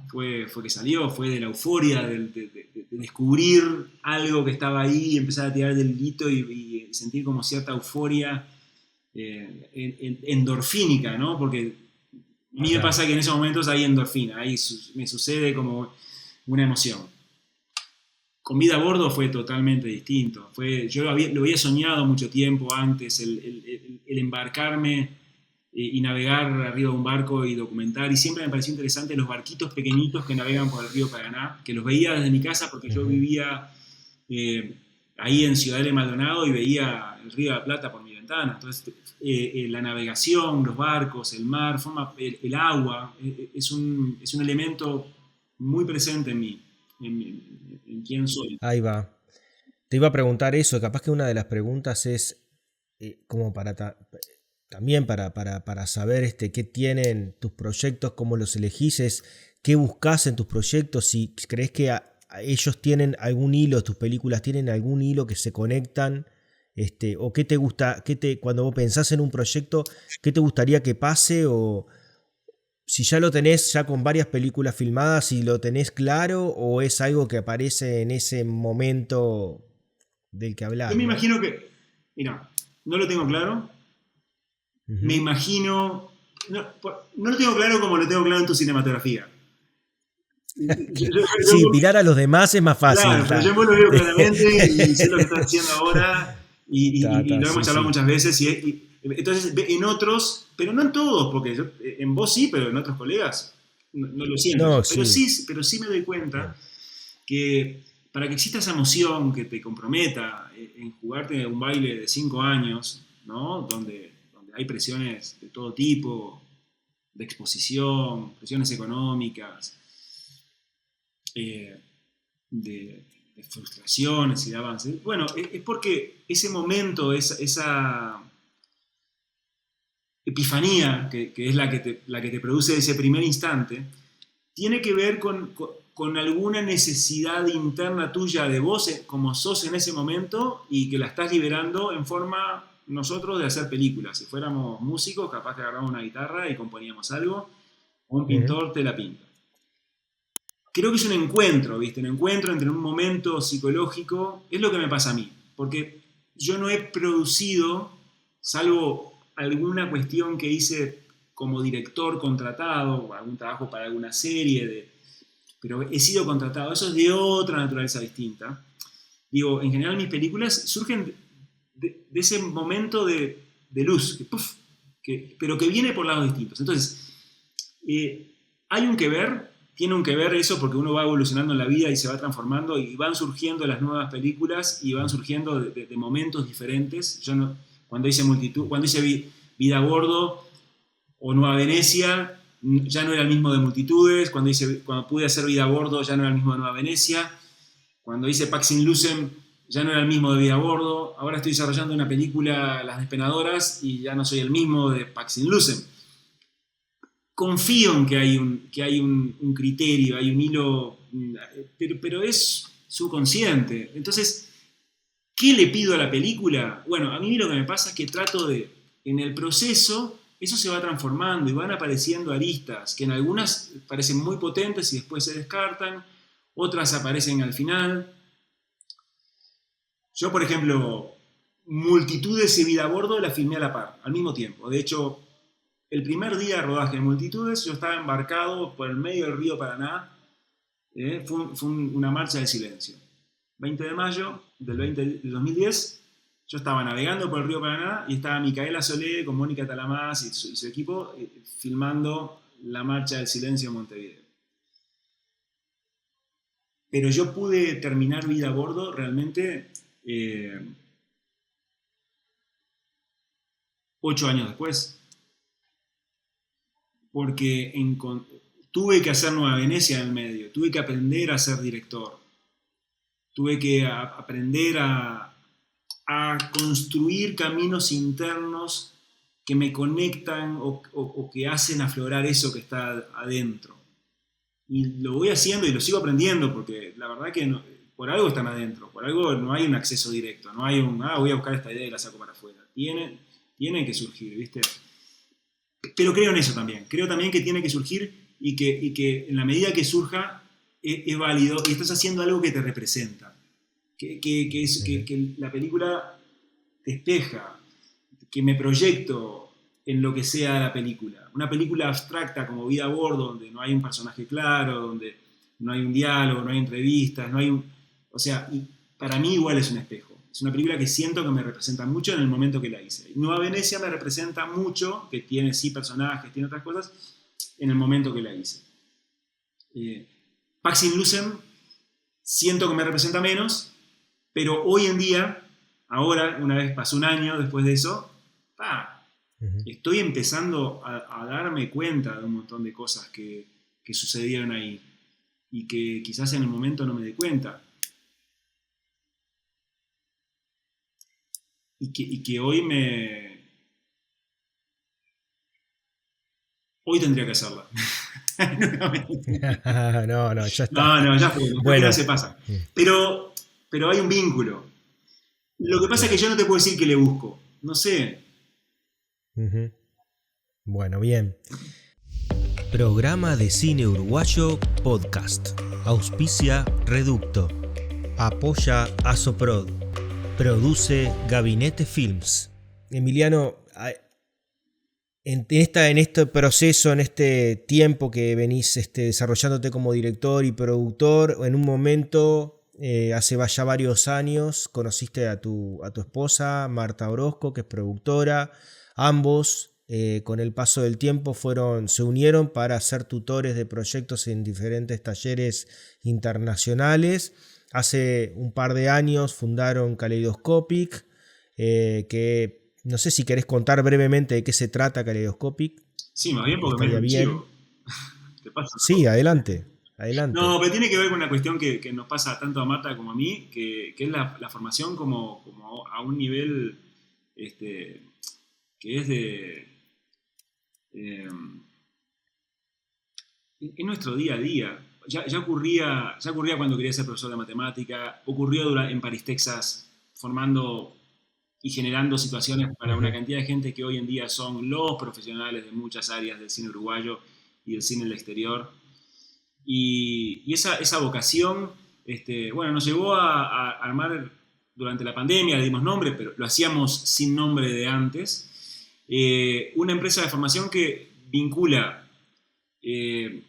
fue que salió, fue de la euforia, de descubrir algo que estaba ahí, empezar a tirar del hito y sentir como cierta euforia endorfínica, ¿no? Porque a mí me pasa que en esos momentos hay endorfina, ahí me sucede como una emoción. Con Vida a Bordo fue totalmente distinto. Yo lo había soñado mucho tiempo antes, el embarcarme y navegar arriba de un barco y documentar. Y siempre me pareció interesante los barquitos pequeñitos que navegan por el río Paraná, que los veía desde mi casa porque yo vivía ahí en Ciudad de Maldonado y veía el río de la Plata por mi ventana. Entonces, la navegación, los barcos, el mar, el agua, es un elemento muy presente en mí. En quién soy. Ahí va. Te iba a preguntar eso, capaz que una de las preguntas es como también para saber qué tienen tus proyectos, cómo los elegís, es qué buscas en tus proyectos, si crees que ellos tienen algún hilo, tus películas tienen algún hilo que se conectan, o qué te gusta, cuando vos pensás en un proyecto, qué te gustaría que pase, o si ya lo tenés ya con varias películas filmadas, si lo tenés claro o es algo que aparece en ese momento del que hablás, Yo me ¿no? imagino que, mira, no lo tengo claro, me imagino, no lo tengo claro como lo tengo claro en tu cinematografía. Sí, mirar a los demás es más fácil. Claro, pero yo lo veo claramente y sé lo que estás haciendo ahora y lo hemos hablado muchas veces. Entonces, en otros, pero no en todos, porque en vos sí, pero en otros colegas no lo siento. No, pero sí me doy cuenta que para que exista esa emoción que te comprometa en jugarte un baile de 5 años, ¿no? Donde hay presiones de todo tipo, de exposición, presiones económicas, de frustraciones y de avances. Bueno, es porque ese momento, esa epifanía que es la que te produce ese primer instante, tiene que ver con alguna necesidad interna tuya de vos como sos en ese momento y que la estás liberando en forma nosotros de hacer películas. Si fuéramos músicos, capaz que agarramos una guitarra y componíamos algo, o un pintor te la pinta. Creo que es un encuentro, ¿viste? Un encuentro entre un momento psicológico. Es lo que me pasa a mí. Porque yo no he producido, salvo alguna cuestión que hice como director contratado, algún trabajo para alguna serie, pero he sido contratado. Eso es de otra naturaleza distinta. Digo, en general mis películas surgen de ese momento de luz, pero que viene por lados distintos. Entonces, hay un que ver. Tiene un que ver eso porque uno va evolucionando en la vida y se va transformando y van surgiendo las nuevas películas y van surgiendo de momentos diferentes. Cuando hice Vida a Bordo o Nueva Venecia, ya no era el mismo de Multitudes. Cuando pude hacer Vida a Bordo, ya no era el mismo de Nueva Venecia. Cuando hice Pax in Lucem, ya no era el mismo de Vida a Bordo. Ahora estoy desarrollando una película, Las Despenadoras, y ya no soy el mismo de Pax in Lucem. Confío en que hay un criterio, hay un hilo, pero es subconsciente. Entonces, ¿qué le pido a la película? Bueno, a mí lo que me pasa es que en el proceso, eso se va transformando y van apareciendo aristas, que en algunas parecen muy potentes y después se descartan, otras aparecen al final. Yo, por ejemplo, Multitudes y Vida a Bordo la filmé a la par, al mismo tiempo. De hecho, el primer día de rodaje de Multitudes, yo estaba embarcado por el medio del río Paraná. Fue una marcha del silencio. 20 de mayo del 2010, yo estaba navegando por el río Paraná y estaba Micaela Solé con Mónica Talamás y su equipo filmando la marcha del silencio en Montevideo. Pero yo pude terminar Vida a Bordo realmente 8 años después. Porque tuve que hacer Nueva Venecia en el medio, tuve que aprender a ser director, tuve que aprender a construir caminos internos que me conectan o que hacen aflorar eso que está adentro. Y lo voy haciendo y lo sigo aprendiendo porque la verdad que por algo están adentro, por algo no hay un acceso directo, no hay voy a buscar esta idea y la saco para afuera. Tiene que surgir, ¿viste? Pero creo en eso también. Creo también que tiene que surgir y que en la medida que surja es válido y estás haciendo algo que te representa. Que la película te espeja, que me proyecto en lo que sea la película. Una película abstracta como Vida a Bordo, donde no hay un personaje claro, donde no hay un diálogo, no hay entrevistas, o sea, y para mí igual es un espejo. Es una película que siento que me representa mucho en el momento que la hice. Nueva Venecia me representa mucho, que tiene sí personajes, tiene otras cosas, en el momento que la hice. Pax in Lucem siento que me representa menos, pero hoy en día, ahora, una vez pasó un año después de eso, estoy empezando a darme cuenta de un montón de cosas que sucedieron ahí y que quizás en el momento no me di cuenta. Y que hoy tendría que hacerla. No, ya está. No, ya fue. Bueno, se pasa. Pero hay un vínculo. Lo que pasa es que yo no te puedo decir que le busco. No sé. Bueno, bien. Programa de Cine Uruguayo Podcast. Auspicia Reducto. Apoya Asoprod. Produce Gabinete Films. Emiliano, en este proceso, en este tiempo que venís desarrollándote como director y productor, en un momento, hace ya varios años, conociste a tu esposa, Marta Orozco, que es productora. Ambos, con el paso del tiempo, se unieron para ser tutores de proyectos en diferentes talleres internacionales. Hace un par de años fundaron Kaleidoscopic, que no sé si querés contar brevemente de qué se trata Kaleidoscopic. Sí, más bien porque me es Estaría un chivo. bien. Te pasa Sí, todo. adelante, adelante. No, pero tiene que ver con una cuestión que nos pasa tanto a Marta como a mí, que es la formación como a un nivel este, que es de... eh, en nuestro día a día. Ya ocurría cuando quería ser profesor de matemática, ocurrió en París, Texas, formando y generando situaciones para una Ujú. cantidad de gente que hoy en día son los profesionales de muchas áreas del cine uruguayo y del cine en el exterior. Y esa vocación, bueno, nos llevó a armar durante la pandemia, le dimos nombre, pero lo hacíamos sin nombre de antes, una empresa de formación que vincula eh,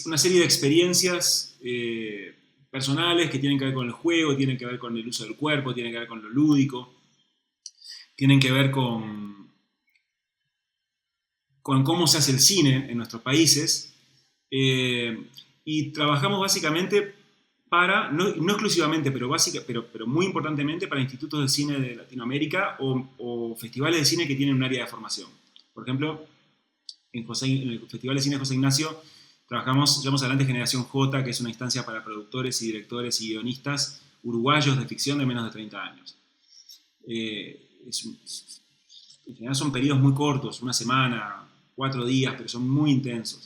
una serie de experiencias personales que tienen que ver con el juego, tienen que ver con el uso del cuerpo, tienen que ver con lo lúdico, tienen que ver con cómo se hace el cine en nuestros países. eh, y trabajamos básicamente no exclusivamente, pero muy importantemente para institutos de cine de Latinoamérica o festivales de cine que tienen un área de formación. Por ejemplo, en el Festival de Cine José Ignacio llevamos adelante Generación J, que es una instancia para productores y directores y guionistas uruguayos de ficción de menos de 30 años. En general son periodos muy cortos, una semana, 4 días, pero son muy intensos.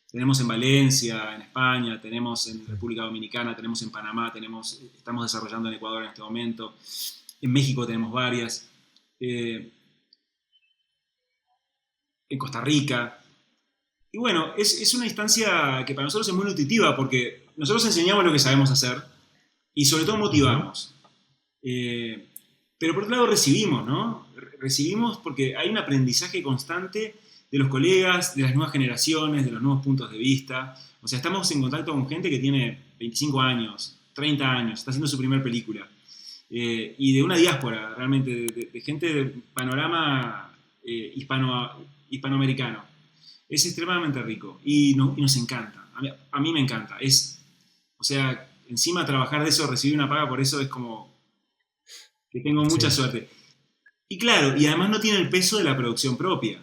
Tenemos en Valencia, en España, tenemos en República Dominicana, tenemos en Panamá, estamos desarrollando en Ecuador en este momento, en México tenemos varias, en Costa Rica. Y bueno, es una instancia que para nosotros es muy nutritiva porque nosotros enseñamos lo que sabemos hacer y sobre todo Ujú. motivamos. Eh, pero por otro lado recibimos, ¿no? Recibimos porque hay un aprendizaje constante de los colegas, de las nuevas generaciones, de los nuevos puntos de vista. O sea, estamos en contacto con gente que tiene 25 años, 30 años, está haciendo su primera película. Y de una diáspora, realmente, de gente de panorama hispanoamericano. Es extremadamente rico y nos encanta. A mí me encanta. O sea, encima trabajar de eso, recibir una paga por eso es como que tengo mucha Sí, suerte. Y claro, y además no tiene el peso de la producción propia,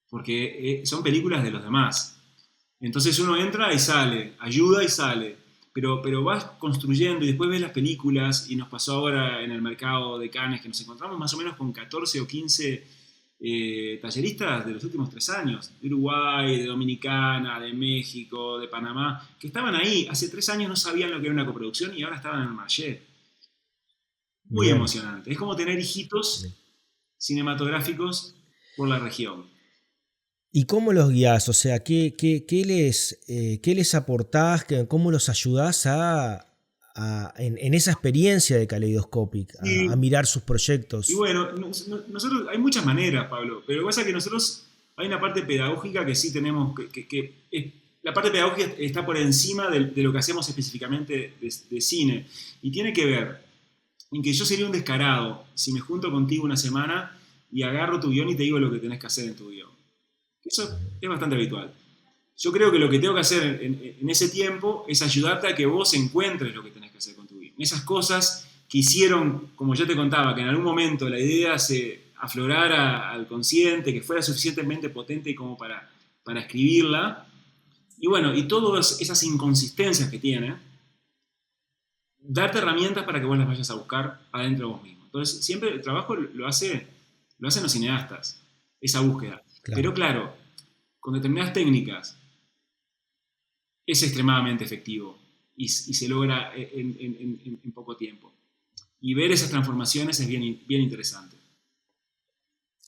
porque son películas de los demás. Entonces uno entra y sale, ayuda y sale, pero vas construyendo y después ves las películas y nos pasó ahora en el mercado de Cannes que nos encontramos más o menos con 14 o 15 talleristas de los últimos 3 años, de Uruguay, de Dominicana, de México, de Panamá, que estaban ahí, hace 3 años no sabían lo que era una coproducción y ahora estaban en el marché. Muy bien. emocionante. Es como tener hijitos Bien. cinematográficos por la región. ¿Y cómo los guías? O sea, qué les aportás? ¿Cómo los ayudás en esa experiencia de Kaleidoscopic, a Y, mirar sus y proyectos? bueno, nosotros, hay muchas maneras, Pablo, pero lo que pasa es que nosotros hay una parte pedagógica que sí tenemos, la parte pedagógica está por encima de lo que hacemos específicamente de cine. Y tiene que ver en que yo sería un descarado si me junto contigo una semana y agarro tu guión y te digo lo que tenés que hacer en tu guión. Eso es bastante habitual. Yo creo que lo que tengo que hacer en ese tiempo es ayudarte a que vos encuentres lo que tenés que hacer con tu vida. Esas cosas que hicieron, como yo te contaba, que en algún momento la idea se aflorara al consciente, que fuera suficientemente potente como para escribirla. Y bueno, y todas esas inconsistencias que tiene, darte herramientas para que vos las vayas a buscar adentro de vos mismo. Entonces, siempre el trabajo lo hacen los cineastas, esa búsqueda. Pero Claro. claro, con determinadas técnicas es extremadamente efectivo y se logra en poco tiempo. Y ver esas transformaciones es bien, bien interesante.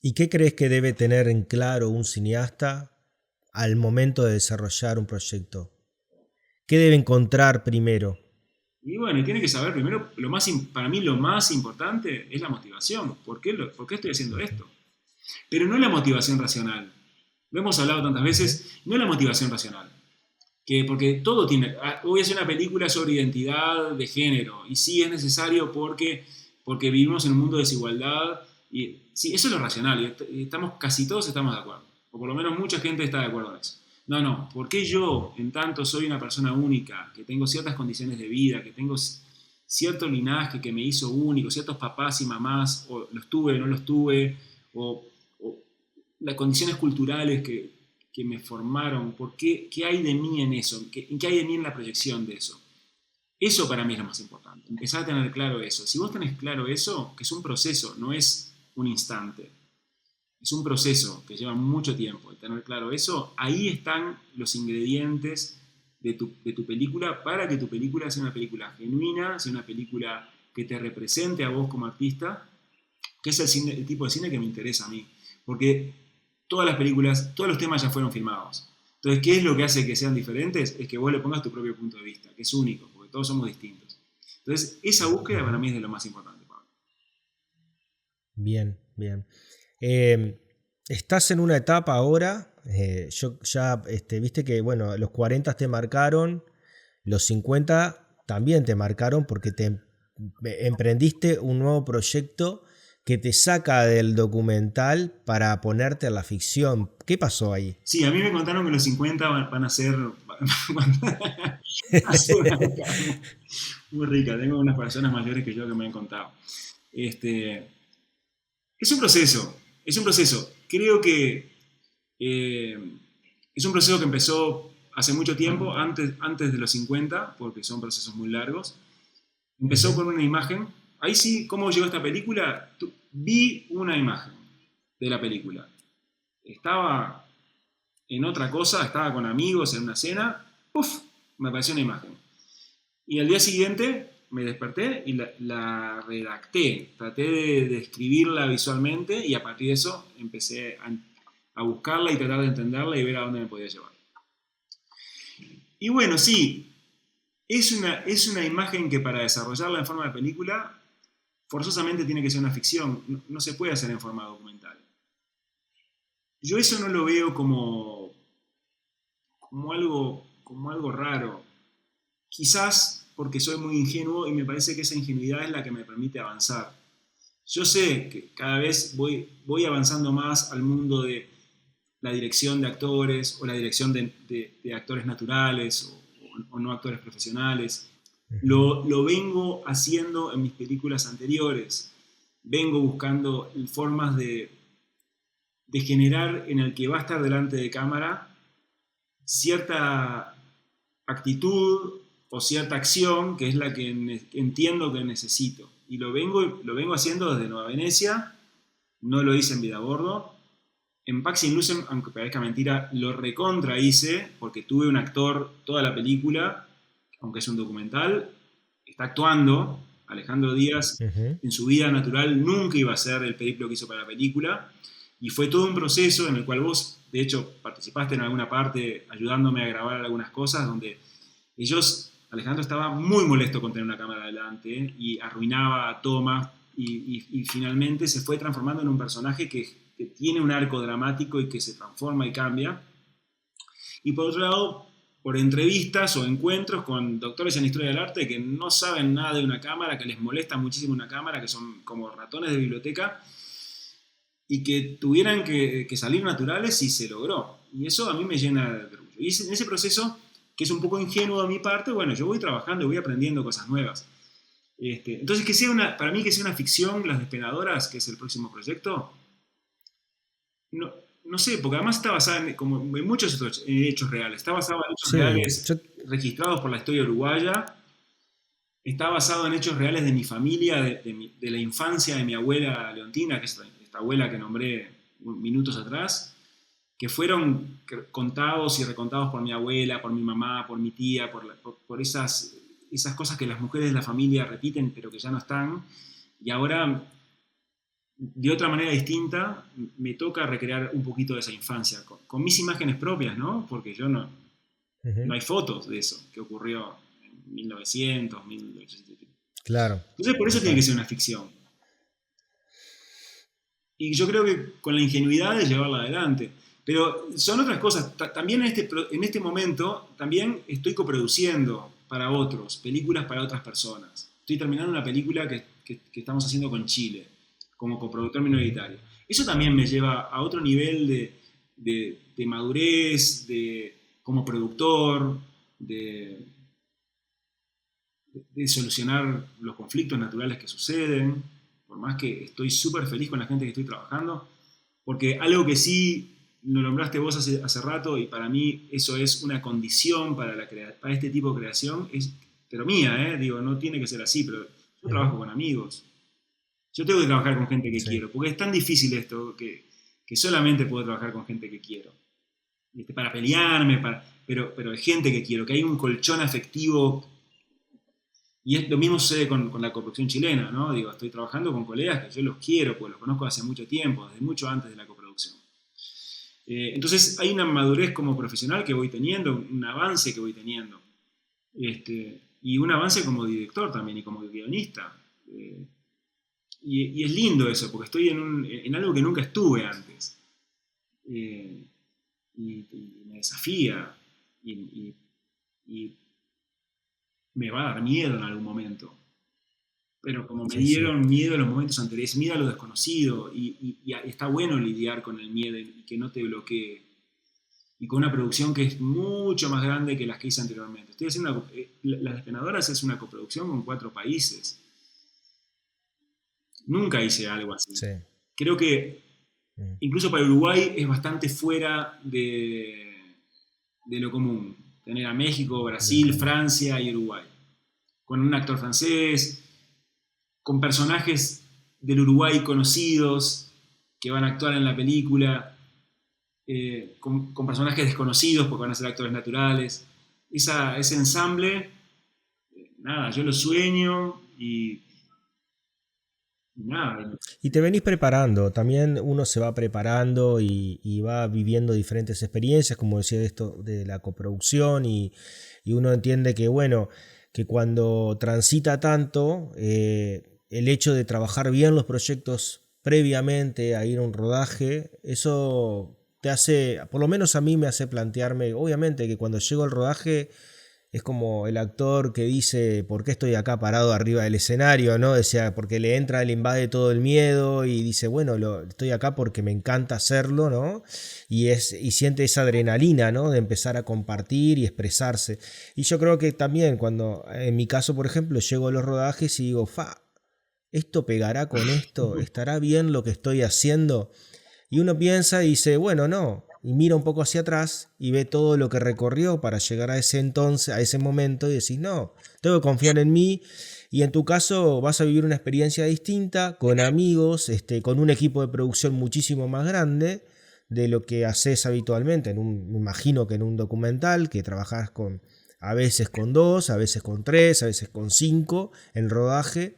¿Y qué crees que debe tener en claro un cineasta al momento de desarrollar un proyecto? ¿Qué debe encontrar primero? Y bueno, y tiene que saber primero, para mí lo más importante es la motivación. ¿Por qué estoy haciendo esto? Pero no la motivación racional. Lo hemos hablado tantas Ujú. veces, no la motivación racional. Porque todo tiene. Voy a hacer una película sobre identidad de género, y sí es necesario porque vivimos en un mundo de desigualdad. Y sí, eso es lo racional, y casi todos estamos de acuerdo. O por lo menos mucha gente está de acuerdo en eso. No, no, porque yo, en tanto soy una persona única, que tengo ciertas condiciones de vida, que tengo cierto linaje que me hizo único, ciertos papás y mamás, o los tuve o no los tuve, o las condiciones culturales que me formaron, qué hay de mí en eso, qué hay de mí en la proyección de eso. Eso para mí es lo más importante, empezar a tener claro eso. Si vos tenés claro eso, que es un proceso, no es un instante, es un proceso que lleva mucho tiempo, y tener claro eso, ahí están los ingredientes de tu película para que tu película sea una película genuina, sea una película que te represente a vos como artista, que es el tipo de cine que me interesa a mí. Porque todas las películas, todos los temas ya fueron filmados. Entonces, ¿qué es lo que hace que sean diferentes? Es que vos le pongas tu propio punto de vista, que es único, porque todos somos distintos. Entonces, esa búsqueda para Ujú. mí es de lo más importante, Pablo. Bien, bien. Eh, Estás en una etapa ahora, yo ya, viste que, bueno, los 40 te marcaron, los 50 también te marcaron porque emprendiste un nuevo proyecto que te saca del documental para ponerte en la ficción. ¿Qué pasó ahí? Sí, a mí me contaron que los 50 van a ser, a ser una época muy rica. Tengo unas personas mayores que yo que me han contado. Este, es un proceso, es un proceso. Creo que Eh, es un proceso que empezó hace mucho tiempo, antes de los 50, porque son procesos muy largos. Empezó Ujú. con una imagen. Ahí sí, ¿cómo llegó esta película? Vi una imagen de la película. Estaba en otra cosa, estaba con amigos en una cena, ¡puf! Me apareció una imagen. Y al día siguiente me desperté y la redacté. Traté de escribirla visualmente, y a partir de eso empecé a buscarla y tratar de entenderla y ver a dónde me podía llevar. Y bueno, sí, es una imagen que para desarrollarla en forma de película forzosamente tiene que ser una ficción, no, no se puede hacer en forma documental. Yo eso no lo veo como algo raro. Quizás porque soy muy ingenuo y me parece que esa ingenuidad es la que me permite avanzar. Yo sé que cada vez voy avanzando más al mundo de la dirección de actores, o la dirección de actores naturales, o no actores profesionales. Ujú. Lo vengo haciendo en mis películas anteriores. Vengo buscando formas de generar en el que va a estar delante de cámara cierta actitud o cierta acción que es la que entiendo que necesito. Y lo vengo haciendo desde Nueva Venecia, no lo hice en Vida a Bordo. En Pax in Lucem, aunque parezca mentira, lo recontra hice porque tuve un actor toda la película, aunque es un documental, está actuando. Alejandro Díaz, Ujú. en su vida natural, nunca iba a hacer el periplo que hizo para la película. Y fue todo un proceso en el cual vos, de hecho, participaste en alguna parte ayudándome a grabar algunas cosas donde Alejandro estaba muy molesto con tener una cámara delante y arruinaba tomas, y finalmente se fue transformando en un personaje que tiene un arco dramático y que se transforma y cambia. Y por otro lado, por entrevistas o encuentros con doctores en historia del arte que no saben nada de una cámara, que les molesta muchísimo una cámara, que son como ratones de biblioteca, y que tuvieran que salir naturales, y se logró. Y eso a mí me llena de orgullo. Y en ese proceso, que es un poco ingenuo de mi parte, bueno, yo voy trabajando y voy aprendiendo cosas nuevas. Entonces, para mí que sea una ficción, Las Despenadoras, que es el próximo proyecto, no, no sé, porque además está basada como en muchos hechos reales. Está basado en hechos Sí, reales registrados por la historia uruguaya. Está basado en hechos reales de mi familia, de la infancia de mi abuela Leontina, que es esta abuela que nombré minutos atrás, que fueron contados y recontados por mi abuela, por mi mamá, por mi tía, por esas cosas que las mujeres de la familia repiten pero que ya no están. Y ahora, de otra manera distinta, me toca recrear un poquito de esa infancia, con mis imágenes propias, ¿no? Porque yo no ujú. hay fotos de eso que ocurrió en 1900, 1800. Claro, Entonces, por eso tiene que total. ser una ficción. y yo creo que con la ingenuidad de llevarla adelante. Pero son otras cosas. También en este momento, también estoy coproduciendo para otros, películas para otras personas. Estoy terminando una película que estamos haciendo con Chile, como coproductor minoritario. Eso también me lleva a otro nivel de madurez, como productor, de, de solucionar los conflictos naturales que suceden, por más que estoy súper feliz con la gente que estoy trabajando, porque algo que sí lo nombraste vos hace rato y para mí eso es una condición para este tipo de creación, pero mía, digo, no tiene que ser así, pero yo trabajo con amigos, yo tengo que trabajar con gente que Sí, quiero, porque es tan difícil esto que solamente puedo trabajar con gente que quiero. Para pelearme, pero hay gente que quiero, que hay un colchón afectivo. Y lo mismo sucede con la coproducción chilena, ¿no? Digo, estoy trabajando con colegas que yo los quiero, pues los conozco hace mucho tiempo, desde mucho antes de la coproducción. Entonces hay una madurez como profesional que voy teniendo, un avance que voy teniendo. Y un avance como director también y como guionista. Y es lindo eso, porque estoy en algo que nunca estuve antes. Y me desafía. Y me va a dar miedo en algún momento. Pero como me sí, sí. dieron miedo en los momentos anteriores, miedo a lo desconocido, y está bueno lidiar con el miedo y que no te bloquee. Y con una producción que es mucho más grande que las que hice anteriormente. Estoy haciendo Las Despenadoras es una coproducción con 4 países. Nunca hice algo así. Sí. Creo que Mm. incluso para Uruguay es bastante fuera de lo común. Tener a México, De lo Brasil, común. Francia y Uruguay. Con un actor francés, con personajes del Uruguay conocidos que van a actuar en la película, con personajes desconocidos porque van a ser actores naturales. Ese ensamble, nada, yo lo sueño y nada. Y te venís preparando, también uno se va preparando y va viviendo diferentes experiencias, como decía esto de la coproducción, y uno entiende que, bueno, que cuando transita tanto, el hecho de trabajar bien los proyectos previamente a ir a un rodaje, eso te hace, por lo menos a mí me hace plantearme, obviamente que cuando llego al rodaje es como el actor que dice, ¿por qué estoy acá parado arriba del escenario? ¿No? Decía, porque le entra, le invade todo el miedo y dice, bueno, estoy acá porque me encanta hacerlo, ¿no? Y siente esa adrenalina, ¿no? De empezar a compartir y expresarse. Y yo creo que también cuando, en mi caso, por ejemplo, llego a los rodajes y digo, ¿esto pegará con esto? ¿Estará bien lo que estoy haciendo? Y uno piensa y dice, bueno, no. Y mira un poco hacia atrás y ve todo lo que recorrió para llegar a ese entonces, a ese momento, y decís, no, tengo que confiar en mí. Y en tu caso vas a vivir una experiencia distinta, con amigos, con un equipo de producción muchísimo más grande de lo que haces habitualmente. Me imagino que en un documental, que trabajás a veces con 2, a veces con 3, a veces con 5 en rodaje.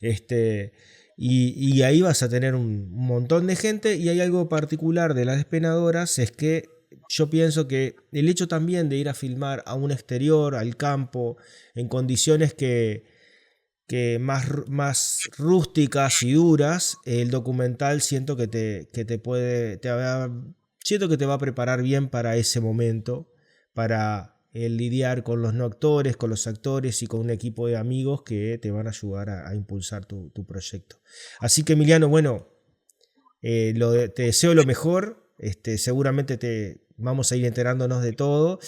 Este, y ahí vas a tener un montón de gente. Y hay algo particular de Las Despenadoras, es que yo pienso que el hecho también de ir a filmar a un exterior, al campo, en condiciones que más rústicas y duras, el documental siento que te puede, siento que te va a preparar bien para ese momento, para el lidiar con los no actores, con los actores y con un equipo de amigos que te van a ayudar a impulsar tu proyecto. Así que Emiliano, bueno, te deseo lo mejor, seguramente vamos a ir enterándonos de todo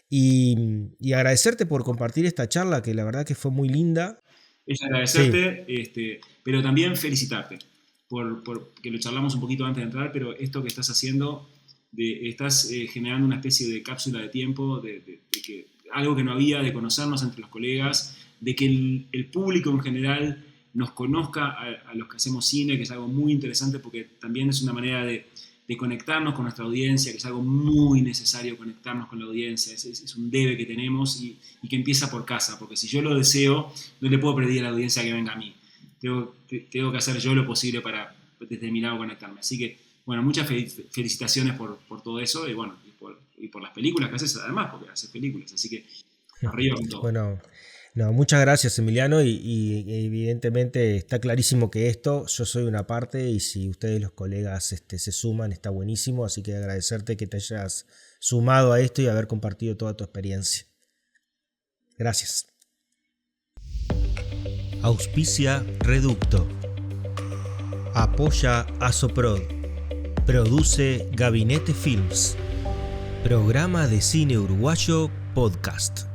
y agradecerte por compartir esta charla que la verdad que fue muy linda. Es Sí, agradecerte, pero también felicitarte, que lo charlamos un poquito antes de entrar, pero esto que estás haciendo, estás generando una especie de cápsula de tiempo, de que algo que no había, de conocernos entre los colegas, de que el público en general nos conozca a los que hacemos cine, que es algo muy interesante porque también es una manera de conectarnos con nuestra audiencia, que es algo muy necesario conectarnos con la audiencia, es un debe que tenemos y que empieza por casa, porque si yo lo deseo, no le puedo pedir a la audiencia que venga a mí. Tengo que hacer yo lo posible para, desde mi lado, conectarme. Así que, bueno, muchas felicitaciones por todo eso y, bueno, y por las películas que haces además, porque haces películas. Así que, arriba con todo. bueno, No, muchas gracias, Emiliano, y evidentemente está clarísimo que esto, yo soy una parte y si ustedes los colegas se suman, está buenísimo, así que agradecerte que te hayas sumado a esto y haber compartido toda tu experiencia. Gracias. Auspicia Reducto. Apoya Asoprod. Produce Gabinete Films. Programa de Cine Uruguayo Podcast.